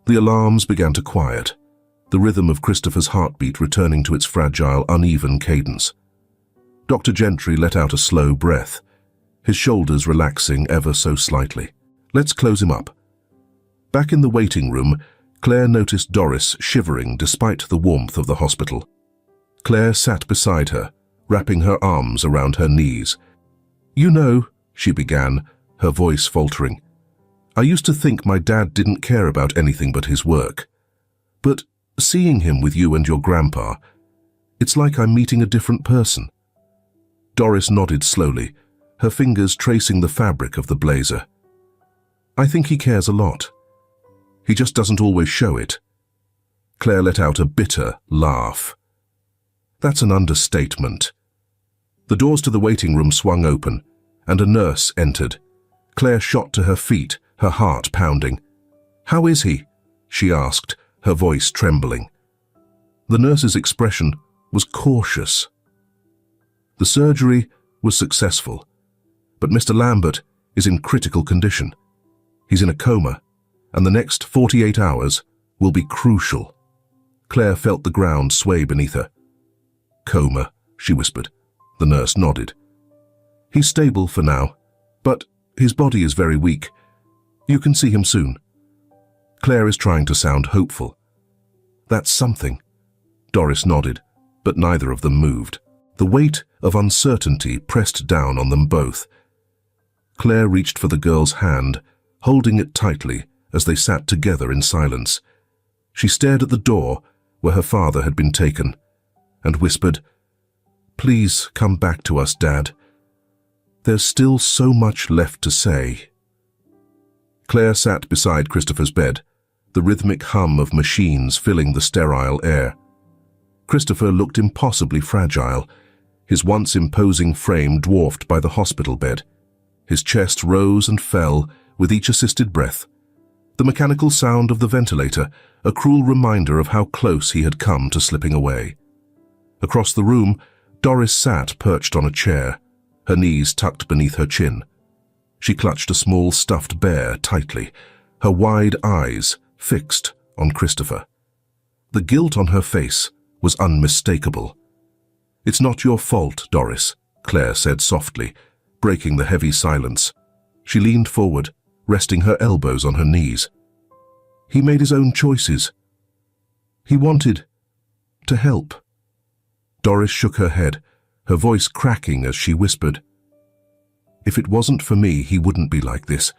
The alarms began to quiet, the rhythm of Christopher's heartbeat returning to its fragile, uneven cadence. Dr. Gentry let out a slow breath, his shoulders relaxing ever so slightly. "Let's close him up." Back in the waiting room, Claire noticed Doris shivering despite the warmth of the hospital. Claire sat beside her, wrapping her arms around her knees. "You know," she began, her voice faltering, "I used to think my dad didn't care about anything but his work. But seeing him with you and your grandpa, it's like I'm meeting a different person." Doris nodded slowly, her fingers tracing the fabric of the blazer. "I think he cares a lot. He just doesn't always show it." Claire let out a bitter laugh. "That's an understatement." The doors to the waiting room swung open, and a nurse entered. Claire shot to her feet, her heart pounding. "How is he?" she asked, her voice trembling. The nurse's expression was cautious. "The surgery was successful, but Mr. Lambert is in critical condition. He's in a coma, and the next 48 hours will be crucial." Claire felt the ground sway beneath her. "Coma," she whispered. The nurse nodded. "He's stable for now, but his body is very weak. You can see him soon." Claire is trying to sound hopeful. "That's something." Doris nodded, but neither of them moved. The weight of uncertainty pressed down on them both. Claire reached for the girl's hand, holding it tightly as they sat together in silence. She stared at the door where her father had been taken, and whispered, "Please come back to us, Dad. There's still so much left to say." Claire sat beside Christopher's bed, the rhythmic hum of machines filling the sterile air. Christopher looked impossibly fragile, his once imposing frame dwarfed by the hospital bed. His chest rose and fell with each assisted breath. The mechanical sound of the ventilator, a cruel reminder of how close he had come to slipping away. Across the room, Doris sat perched on a chair, her knees tucked beneath her chin. She clutched a small stuffed bear tightly, her wide eyes fixed on Christopher. The guilt on her face was unmistakable. "It's not your fault, Doris," Claire said softly, breaking the heavy silence. She leaned forward, resting her elbows on her knees. "He made his own choices. He wanted to help." Doris shook her head, her voice cracking as she whispered, "If it wasn't for me, he wouldn't be like this.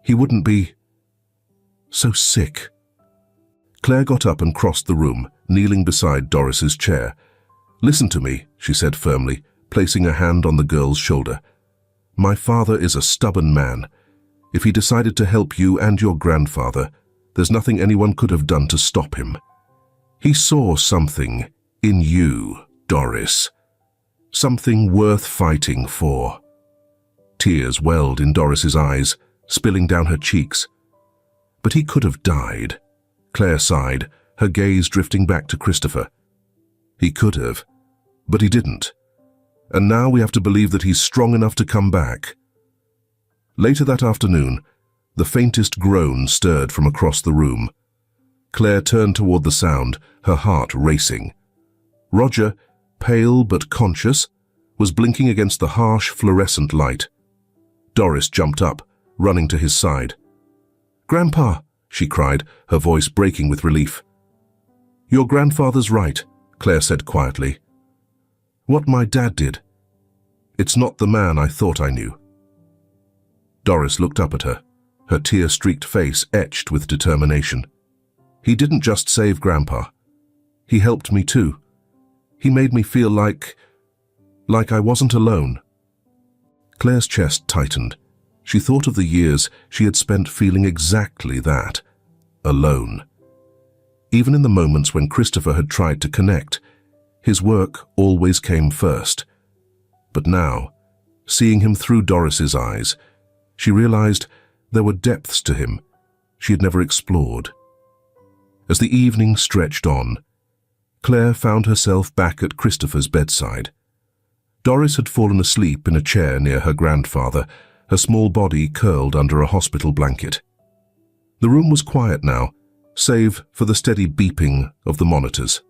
He wouldn't be so sick." Claire got up and crossed the room, kneeling beside Doris's chair. "Listen to me," she said firmly, placing a hand on the girl's shoulder. "My father is a stubborn man. If he decided to help you and your grandfather, there's nothing anyone could have done to stop him. He saw something in you, Doris. Something worth fighting for." Tears welled in Doris's eyes, spilling down her cheeks. "But he could have died," Claire sighed, her gaze drifting back to Christopher. "He could have, but he didn't. And now we have to believe that he's strong enough to come back." Later that afternoon, the faintest groan stirred from across the room. Claire turned toward the sound, her heart racing. Roger, pale but conscious, was blinking against the harsh fluorescent light. Doris jumped up, running to his side. "Grandpa," she cried, her voice breaking with relief. "Your grandfather's right," Claire said quietly. "What my dad did, it's not the man I thought I knew." Doris looked up at her, her tear-streaked face etched with determination. "He didn't just save Grandpa. He helped me too. He made me feel like I wasn't alone." Claire's chest tightened. She thought of the years she had spent feeling exactly that, alone. Even in the moments when Christopher had tried to connect, his work always came first. But now, seeing him through Doris's eyes, she realized there were depths to him she had never explored. As the evening stretched on, Claire found herself back at Christopher's bedside. Doris had fallen asleep in a chair near her grandfather, her small body curled under a hospital blanket. The room was quiet now, save for the steady beeping of the monitors.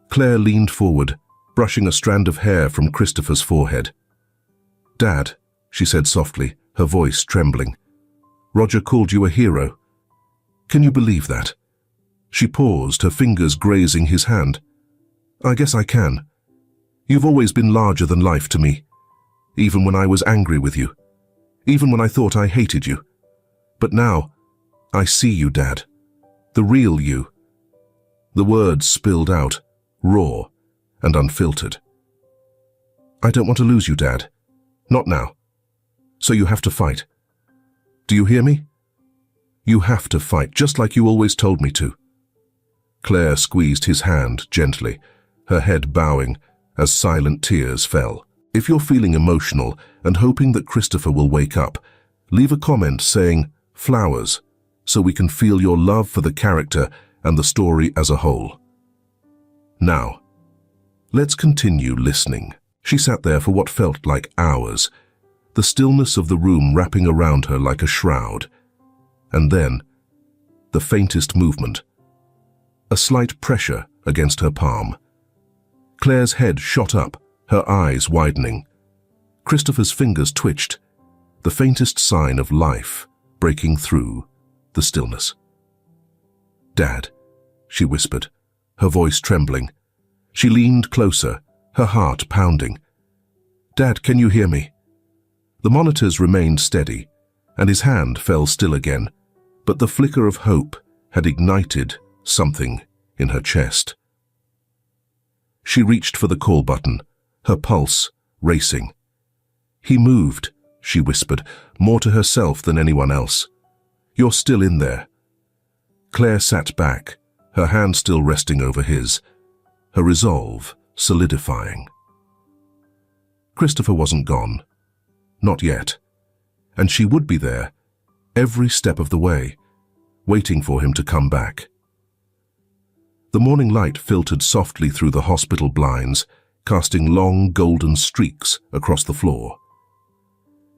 Claire leaned forward, brushing a strand of hair from Christopher's forehead. "Dad," she said softly, her voice trembling, "Roger called you a hero. Can you believe that?" She paused, her fingers grazing his hand. "I guess I can. You've always been larger than life to me, even when I was angry with you, even when I thought I hated you. But now, I see you, Dad. The real you." The words spilled out, raw and unfiltered. "I don't want to lose you, Dad. Not now. So you have to fight. Do you hear me? You have to fight, just like you always told me to." Claire squeezed his hand gently, her head bowing as silent tears fell. If you're feeling emotional and hoping that Christopher will wake up, leave a comment saying "flowers" so we can feel your love for the character and the story as a whole. Now, let's continue listening. She sat there for what felt like hours, the stillness of the room wrapping around her like a shroud. And then, the faintest movement, a slight pressure against her palm. Claire's head shot up, her eyes widening. Christopher's fingers twitched, the faintest sign of life breaking through the stillness. "Dad," she whispered, her voice trembling. She leaned closer, her heart pounding. "Dad, can you hear me?" The monitors remained steady, and his hand fell still again, but the flicker of hope had ignited something in her chest. She reached for the call button, her pulse racing. "He moved," she whispered, more to herself than anyone else. "You're still in there." Claire sat back, her hand still resting over his, her resolve solidifying. Christopher wasn't gone. Not yet. And she would be there, every step of the way, waiting for him to come back. The morning light filtered softly through the hospital blinds, casting long golden streaks across the floor.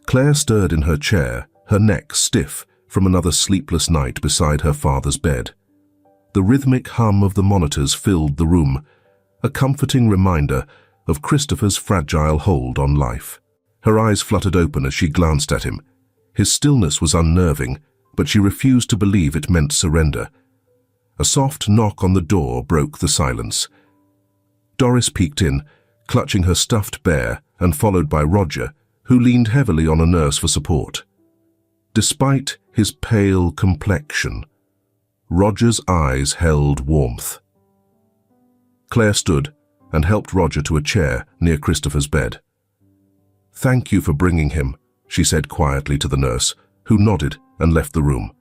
Claire stirred in her chair, her neck stiff from another sleepless night beside her father's bed. The rhythmic hum of the monitors filled the room, a comforting reminder of Christopher's fragile hold on life. Her eyes fluttered open as she glanced at him. His stillness was unnerving, but she refused to believe it meant surrender. A soft knock on the door broke the silence. Doris peeked in, clutching her stuffed bear, and followed by Roger, who leaned heavily on a nurse for support. Despite his pale complexion, Roger's eyes held warmth. Claire stood and helped Roger to a chair near Christopher's bed. "Thank you for bringing him," she said quietly to the nurse, who nodded and left the room.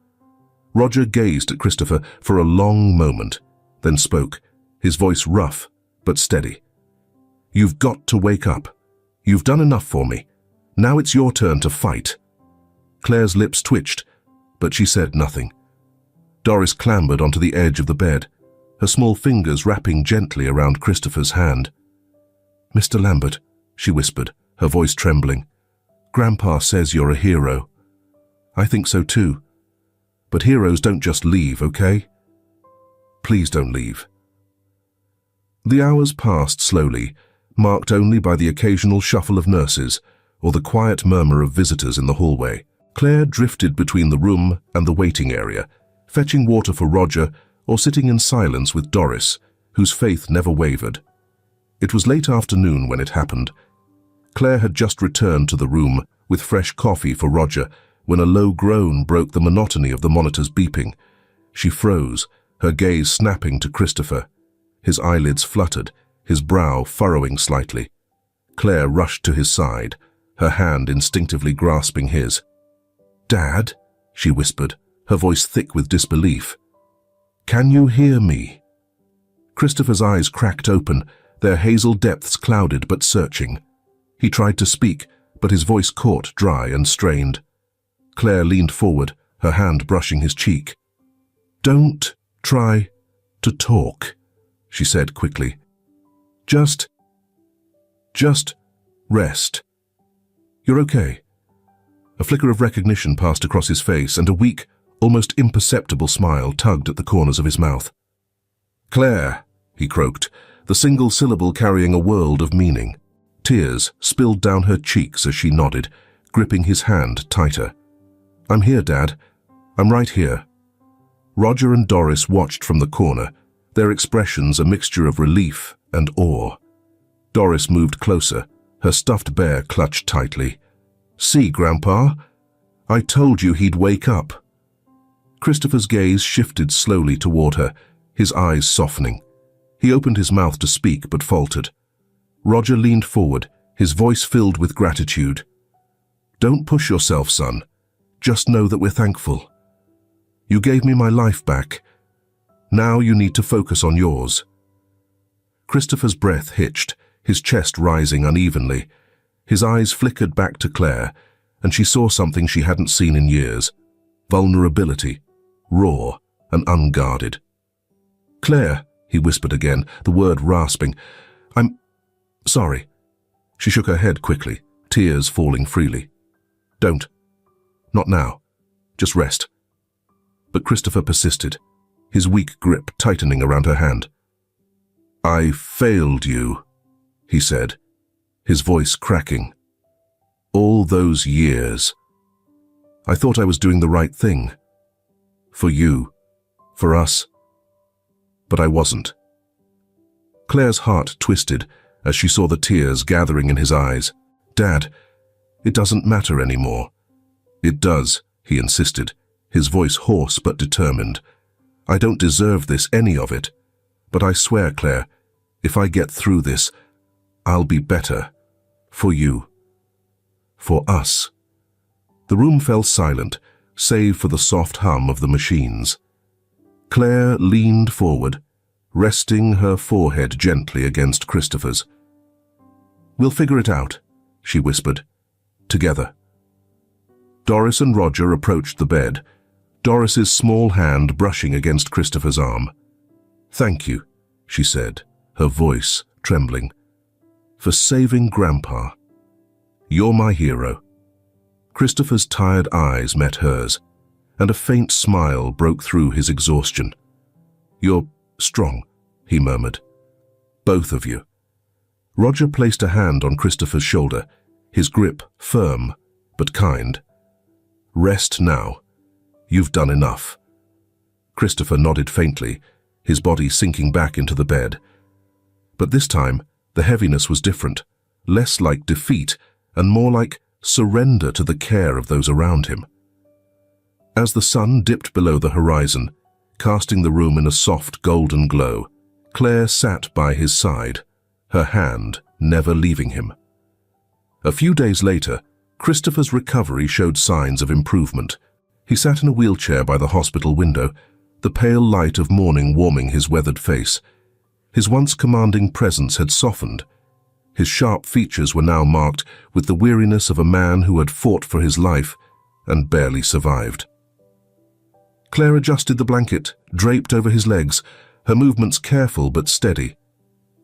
Roger gazed at Christopher for a long moment, then spoke, his voice rough but steady. "You've got to wake up. You've done enough for me. Now it's your turn to fight." Claire's lips twitched, but she said nothing. Doris clambered onto the edge of the bed, her small fingers wrapping gently around Christopher's hand. "Mr. Lambert," she whispered, her voice trembling, "Grandpa says you're a hero. I think so too. But heroes don't just leave, okay? Please don't leave." The hours passed slowly, marked only by the occasional shuffle of nurses or the quiet murmur of visitors in the hallway. Claire drifted between the room and the waiting area, fetching water for Roger or sitting in silence with Doris, whose faith never wavered. It was late afternoon when it happened. Claire had just returned to the room with fresh coffee for Roger when a low groan broke the monotony of the monitor's beeping. She froze, her gaze snapping to Christopher. His eyelids fluttered, his brow furrowing slightly. Claire rushed to his side, her hand instinctively grasping his. "Dad," she whispered, her voice thick with disbelief. "Can you hear me?" Christopher's eyes cracked open, their hazel depths clouded but searching. He tried to speak, but his voice caught dry and strained. Claire leaned forward, her hand brushing his cheek. "Don't try to talk," she said quickly. Just rest. You're okay." A flicker of recognition passed across his face, and a weak, almost imperceptible smile tugged at the corners of his mouth. "Claire," he croaked, the single syllable carrying a world of meaning. Tears spilled down her cheeks as she nodded, gripping his hand tighter. "I'm here, Dad. I'm right here." Roger and Doris watched from the corner, their expressions a mixture of relief and awe. Doris moved closer, her stuffed bear clutched tightly. "See, Grandpa? I told you he'd wake up." Christopher's gaze shifted slowly toward her, his eyes softening. He opened his mouth to speak but faltered. Roger leaned forward, his voice filled with gratitude. "Don't push yourself, son. Just know that we're thankful. You gave me my life back. Now you need to focus on yours." Christopher's breath hitched, his chest rising unevenly. His eyes flickered back to Claire, and she saw something she hadn't seen in years. Vulnerability, raw and unguarded. "Claire," he whispered again, the word rasping. "I'm sorry." She shook her head quickly, tears falling freely. "Don't. Not now. Just rest." But Christopher persisted, his weak grip tightening around her hand. "I failed you," he said, his voice cracking. "All those years. I thought I was doing the right thing. For you, for us. But I wasn't." Claire's heart twisted as she saw the tears gathering in his eyes. "Dad, it doesn't matter anymore." "It does," he insisted, his voice hoarse but determined. "I don't deserve this, any of it. But I swear, Claire, if I get through this, I'll be better. For you. For us." The room fell silent, save for the soft hum of the machines. Claire leaned forward, resting her forehead gently against Christopher's. "We'll figure it out," she whispered. "Together." Doris and Roger approached the bed, Doris's small hand brushing against Christopher's arm. "Thank you," she said, her voice trembling, "for saving Grandpa. You're my hero." Christopher's tired eyes met hers, and a faint smile broke through his exhaustion. You're strong, he murmured. Both of you. Roger placed a hand on Christopher's shoulder, his grip firm but kind. Rest now. You've done enough. Christopher nodded faintly, his body sinking back into the bed. But this time, the heaviness was different, less like defeat and more like surrender to the care of those around him. As the sun dipped below the horizon, casting the room in a soft golden glow, Claire sat by his side, her hand never leaving him. A few days later, Christopher's recovery showed signs of improvement. He sat in a wheelchair by the hospital window, the pale light of morning warming his weathered face. His once commanding presence had softened. His sharp features were now marked with the weariness of a man who had fought for his life and barely survived. Claire adjusted the blanket, draped over his legs, her movements careful but steady.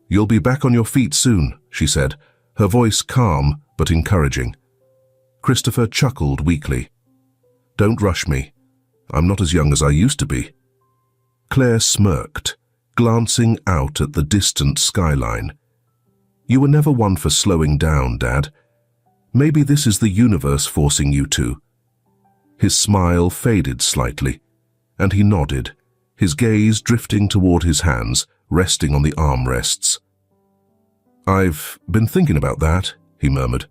"You'll be back on your feet soon," she said, her voice calm but encouraging. Christopher chuckled weakly. "Don't rush me. I'm not as young as I used to be." Claire smirked, glancing out at the distant skyline. "You were never one for slowing down, Dad. Maybe this is the universe forcing you to." His smile faded slightly, and he nodded, his gaze drifting toward his hands, resting on the armrests. "I've been thinking about that," he murmured.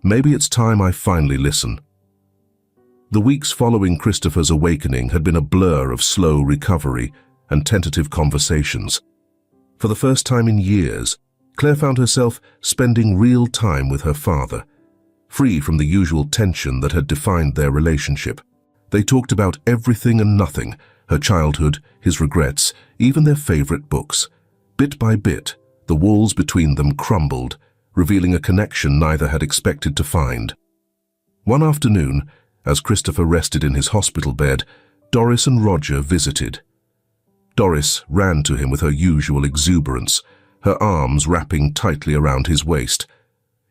"Maybe it's time I finally listen." The weeks following Christopher's awakening had been a blur of slow recovery and tentative conversations. For the first time in years, Claire found herself spending real time with her father, free from the usual tension that had defined their relationship. They talked about everything and nothing, her childhood, his regrets, even their favorite books. Bit by bit, the walls between them crumbled, revealing a connection neither had expected to find. One afternoon, as Christopher rested in his hospital bed, Doris and Roger visited. Doris ran to him with her usual exuberance, her arms wrapping tightly around his waist.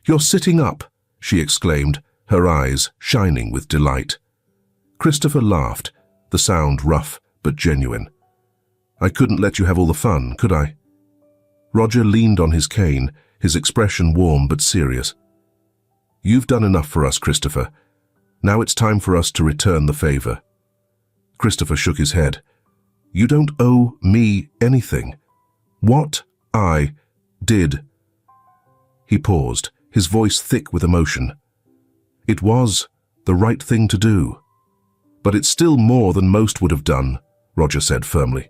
"You're sitting up," she exclaimed, her eyes shining with delight. Christopher laughed, the sound rough but genuine. "I couldn't let you have all the fun, could I?" Roger leaned on his cane, his expression warm but serious. "You've done enough for us, Christopher. Now it's time for us to return the favor." Christopher shook his head. "You don't owe me anything. What I did." He paused, his voice thick with emotion. "It was the right thing to do. But it's still more than most would have done," Roger said firmly.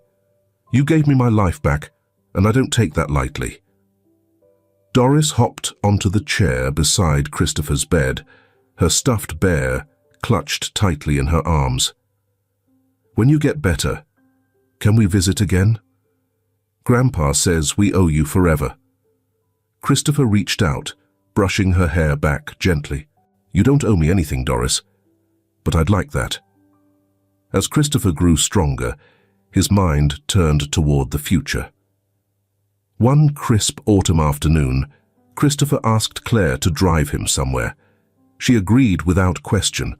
"You gave me my life back, and I don't take that lightly." Doris hopped onto the chair beside Christopher's bed, her stuffed bear clutched tightly in her arms. "When you get better, can we visit again? Grandpa says we owe you forever." Christopher reached out, brushing her hair back gently. "You don't owe me anything, Doris, but I'd like that." As Christopher grew stronger, his mind turned toward the future. One crisp autumn afternoon, Christopher asked Claire to drive him somewhere. She agreed without question,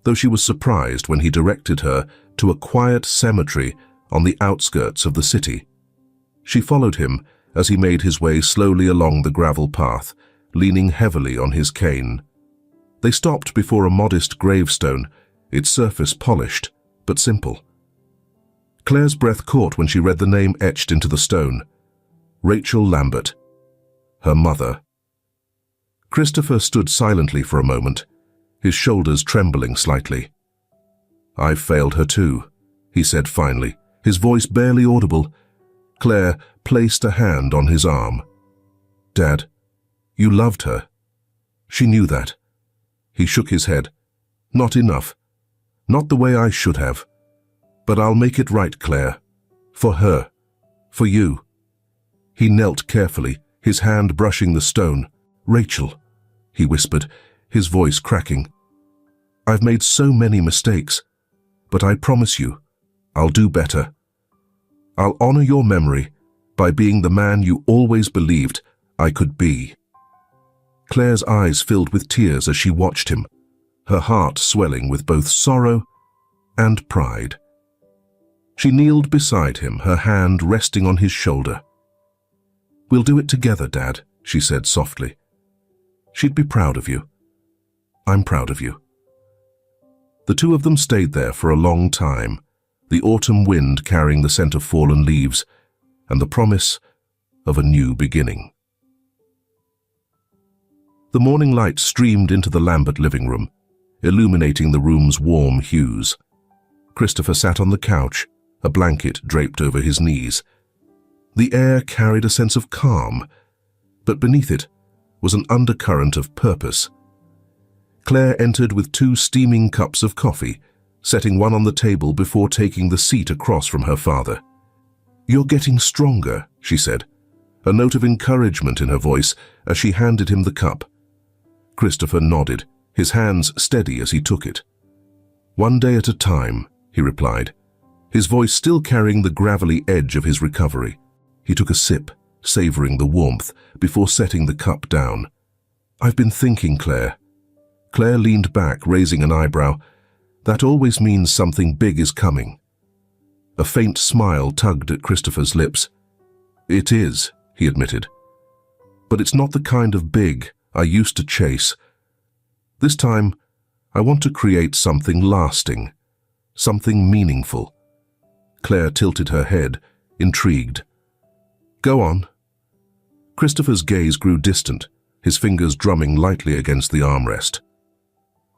though she was surprised when he directed her to a quiet cemetery on the outskirts of the city. She followed him as he made his way slowly along the gravel path, leaning heavily on his cane. They stopped before a modest gravestone, its surface polished but simple. Claire's breath caught when she read the name etched into the stone: Rachel Lambert, her mother. Christopher stood silently for a moment, his shoulders trembling slightly. "I've failed her too," he said finally, his voice barely audible. Claire placed a hand on his arm. "Dad, you loved her. She knew that." He shook his head. "Not enough. Not the way I should have. But I'll make it right, Claire. For her. For you." He knelt carefully, his hand brushing the stone. "Rachel," he whispered, his voice cracking. "I've made so many mistakes, but I promise you, I'll do better. I'll honor your memory by being the man you always believed I could be." Claire's eyes filled with tears as she watched him, her heart swelling with both sorrow and pride. She kneeled beside him, her hand resting on his shoulder. "We'll do it together, Dad," she said softly. "She'd be proud of you. I'm proud of you." The two of them stayed there for a long time, the autumn wind carrying the scent of fallen leaves and the promise of a new beginning. The morning light streamed into the Lambert living room, illuminating the room's warm hues. Christopher sat on the couch, a blanket draped over his knees. The air carried a sense of calm, but beneath it was an undercurrent of purpose. Claire entered with 2 steaming cups of coffee, setting one on the table before taking the seat across from her father. "You're getting stronger," she said, a note of encouragement in her voice as she handed him the cup. Christopher nodded, his hands steady as he took it. "One day at a time," he replied, his voice still carrying the gravelly edge of his recovery. He took a sip, savoring the warmth, before setting the cup down. "I've been thinking, Claire." Claire leaned back, raising an eyebrow. "That always means something big is coming." A faint smile tugged at Christopher's lips. "It is," he admitted. "But it's not the kind of big I used to chase. This time, I want to create something lasting, something meaningful." Claire tilted her head, intrigued. "Go on." Christopher's gaze grew distant, his fingers drumming lightly against the armrest.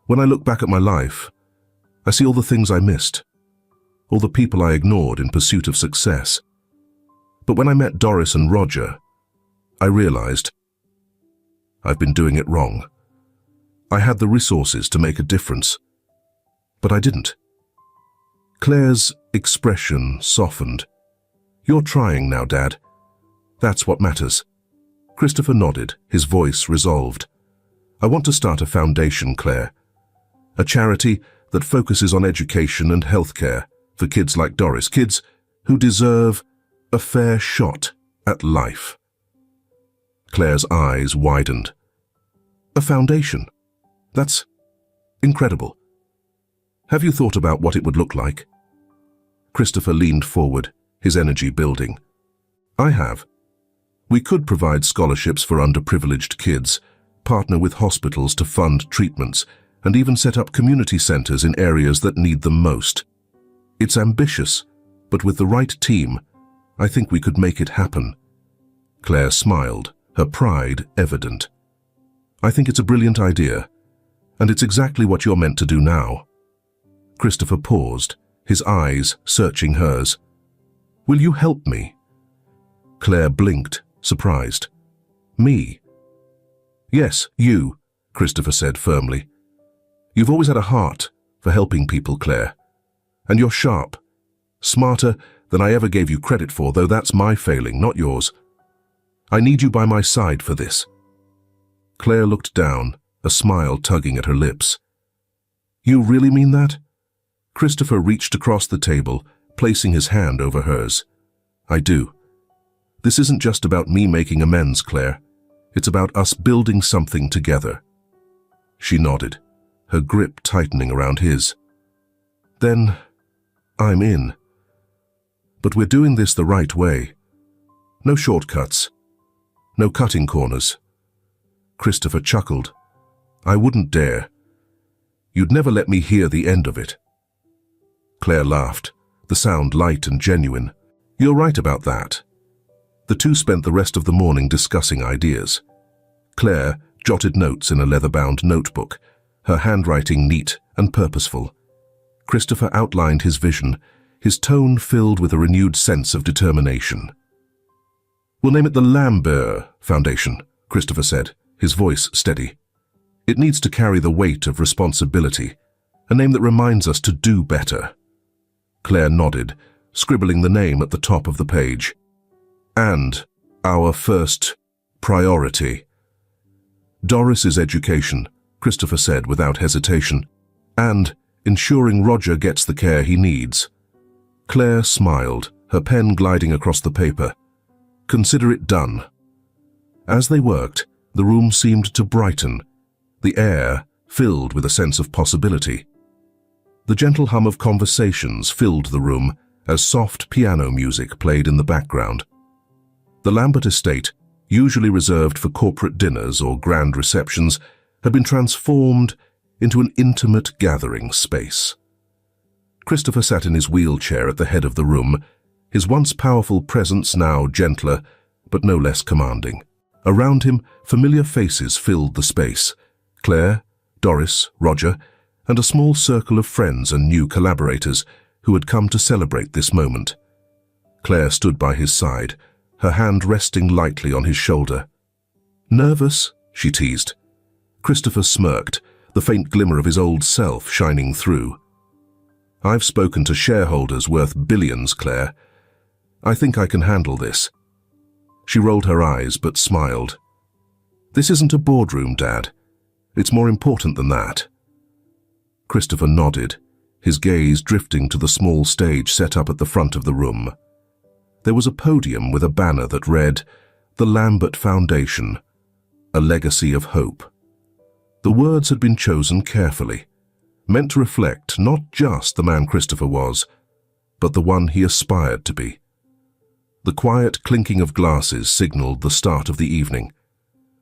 "When I look back at my life, I see all the things I missed, all the people I ignored in pursuit of success. But when I met Doris and Roger, I realized I've been doing it wrong. I had the resources to make a difference, but I didn't." Claire's expression softened. "You're trying now, Dad. That's what matters." Christopher nodded, his voice resolved. "I want to start a foundation, Claire. A charity that focuses on education and healthcare for kids like Doris, kids who deserve a fair shot at life." Claire's eyes widened. "A foundation? That's incredible. Have you thought about what it would look like?" Christopher leaned forward, his energy building. "I have. We could provide scholarships for underprivileged kids, partner with hospitals to fund treatments, and even set up community centers in areas that need them most. It's ambitious, but with the right team, I think we could make it happen." Claire smiled, her pride evident. "I think it's a brilliant idea, and it's exactly what you're meant to do now." Christopher paused, his eyes searching hers. "Will you help me?" Claire blinked, surprised. "Me?" "Yes, you," Christopher said firmly. "You've always had a heart for helping people, Claire. And you're sharp, smarter than I ever gave you credit for, though that's my failing, not yours. I need you by my side for this." Claire looked down, a smile tugging at her lips. "You really mean that?" Christopher reached across the table, placing his hand over hers. "I do. This isn't just about me making amends, Claire. It's about us building something together." She nodded, her grip tightening around his. "Then I'm in. But we're doing this the right way. No shortcuts. No cutting corners." Christopher chuckled. "I wouldn't dare. You'd never let me hear the end of it." Claire laughed, the sound light and genuine. "You're right about that." The two spent the rest of the morning discussing ideas. Claire jotted notes in a leather-bound notebook, her handwriting neat and purposeful. Christopher outlined his vision, his tone filled with a renewed sense of determination. "We'll name it the Lambert Foundation," Christopher said, his voice steady. "It needs to carry the weight of responsibility, a name that reminds us to do better." Claire nodded, scribbling the name at the top of the page. "And our first priority." "Doris's education," Christopher said without hesitation, "and ensuring Roger gets the care he needs." Claire smiled, her pen gliding across the paper. "Consider it done." As they worked, the room seemed to brighten, the air filled with a sense of possibility. The gentle hum of conversations filled the room as soft piano music played in the background. The Lambert estate, usually reserved for corporate dinners or grand receptions, had been transformed into an intimate gathering space. Christopher sat in his wheelchair at the head of the room, his once powerful presence now gentler, but no less commanding. Around him, familiar faces filled the space: Claire, Doris, Roger, and a small circle of friends and new collaborators who had come to celebrate this moment. Claire stood by his side, her hand resting lightly on his shoulder. "Nervous?" she teased. Christopher smirked, the faint glimmer of his old self shining through. "I've spoken to shareholders worth billions, Claire. I think I can handle this." She rolled her eyes but smiled. "This isn't a boardroom, Dad. It's more important than that." Christopher nodded, his gaze drifting to the small stage set up at the front of the room. There was a podium with a banner that read, "The Lambert Foundation, a legacy of hope." The words had been chosen carefully, meant to reflect not just the man Christopher was, but the one he aspired to be. The quiet clinking of glasses signaled the start of the evening,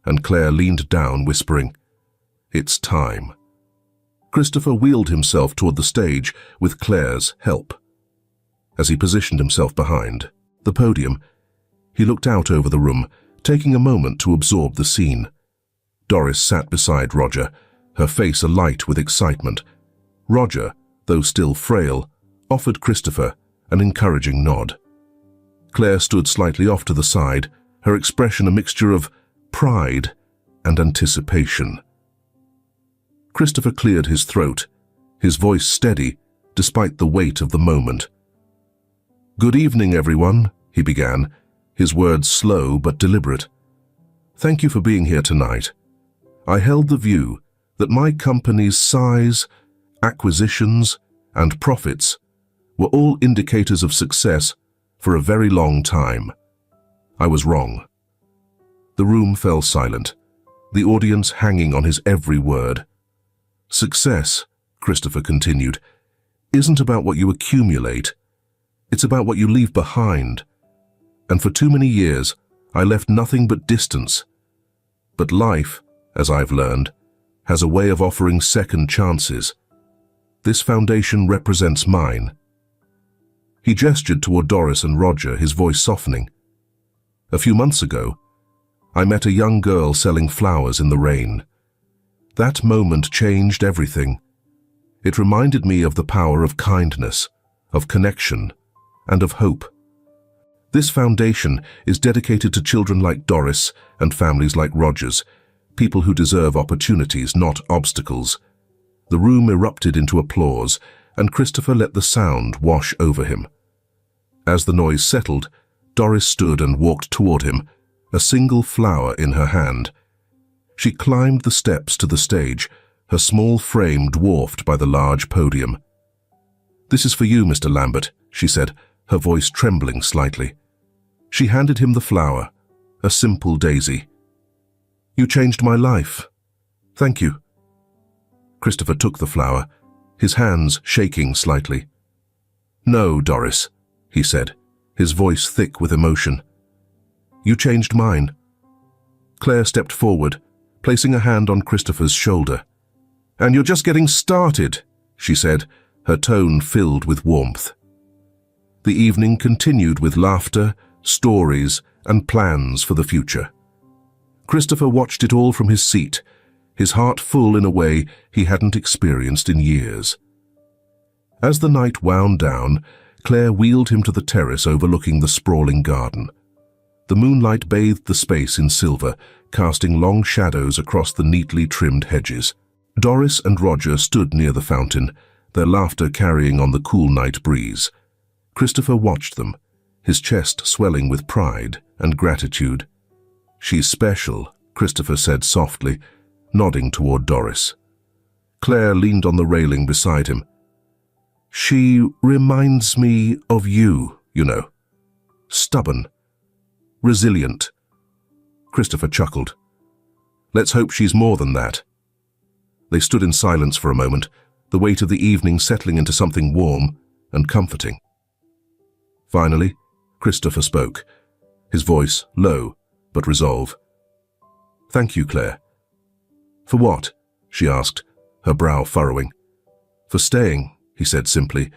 and Claire leaned down, whispering, "It's time." Christopher wheeled himself toward the stage with Claire's help. As he positioned himself behind the podium, he looked out over the room, taking a moment to absorb the scene. Doris sat beside Roger, her face alight with excitement. Roger, though still frail, offered Christopher an encouraging nod. Claire stood slightly off to the side, her expression a mixture of pride and anticipation. Christopher cleared his throat, his voice steady despite the weight of the moment. "Good evening, everyone," he began, his words slow but deliberate. "Thank you for being here tonight. I held the view that my company's size, acquisitions, and profits were all indicators of success for a very long time. I was wrong." The room fell silent, the audience hanging on his every word. "Success," Christopher continued, "isn't about what you accumulate. It's about what you leave behind. And for too many years, I left nothing but distance. But life, as I've learned, has a way of offering second chances. This foundation represents mine." He gestured toward Doris and Roger, his voice softening. "A few months ago, I met a young girl selling flowers in the rain. That moment changed everything. It reminded me of the power of kindness, of connection, and of hope. This foundation is dedicated to children like Doris and families like Roger's, people who deserve opportunities, not obstacles." The room erupted into applause, and Christopher let the sound wash over him. As the noise settled, Doris stood and walked toward him, a single flower in her hand. She climbed the steps to the stage, her small frame dwarfed by the large podium. "This is for you, Mr. Lambert," she said, her voice trembling slightly. She handed him the flower, a simple daisy. "You changed my life. Thank you." Christopher took the flower, his hands shaking slightly. "No, Doris," he said, his voice thick with emotion. "You changed mine." Claire stepped forward, placing a hand on Christopher's shoulder. "And you're just getting started," she said, her tone filled with warmth. The evening continued with laughter, stories, and plans for the future. Christopher watched it all from his seat, his heart full in a way he hadn't experienced in years. As the night wound down, Claire wheeled him to the terrace overlooking the sprawling garden. The moonlight bathed the space in silver, casting long shadows across the neatly trimmed hedges. Doris and Roger stood near the fountain, their laughter carrying on the cool night breeze. Christopher watched them, his chest swelling with pride and gratitude. "She's special," Christopher said softly, nodding toward Doris. Claire leaned on the railing beside him. "She reminds me of you, you know. Stubborn. Resilient." Christopher chuckled. "Let's hope she's more than that." They stood in silence for a moment, the weight of the evening settling into something warm and comforting. Finally, Christopher spoke, his voice low but resolve. "Thank you, Claire." "For what?" she asked, her brow furrowing. "For staying," he said simply,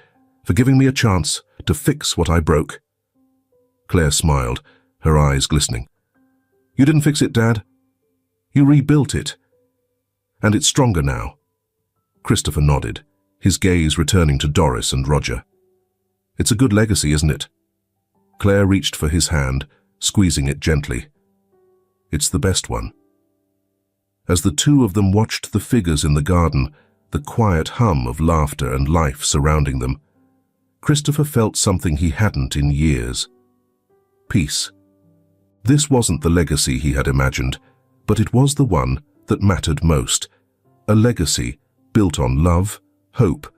"for giving me a chance to fix what I broke." Claire smiled, her eyes glistening. "You didn't fix it, Dad. You rebuilt it. And it's stronger now." Christopher nodded, his gaze returning to Doris and Roger. "It's a good legacy, isn't it?" Claire reached for his hand, squeezing it gently. "It's the best one." As the two of them watched the figures in the garden, the quiet hum of laughter and life surrounding them, Christopher felt something he hadn't in years. Peace. This wasn't the legacy he had imagined, but it was the one that mattered most. A legacy built on love, hope,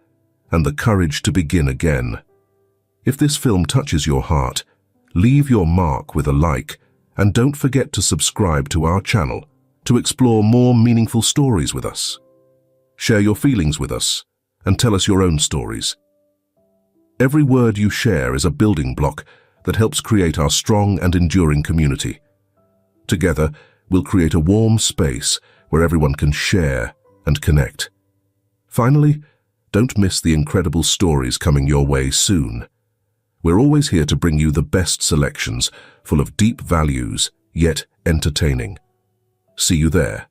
and the courage to begin again. If this film touches your heart, leave your mark with a like, and don't forget to subscribe to our channel to explore more meaningful stories with us. Share your feelings with us, and tell us your own stories. Every word you share is a building block that helps create our strong and enduring community. Together, we'll create a warm space where everyone can share and connect. Finally, don't miss the incredible stories coming your way soon. We're always here to bring you the best selections, full of deep values, yet entertaining. See you there.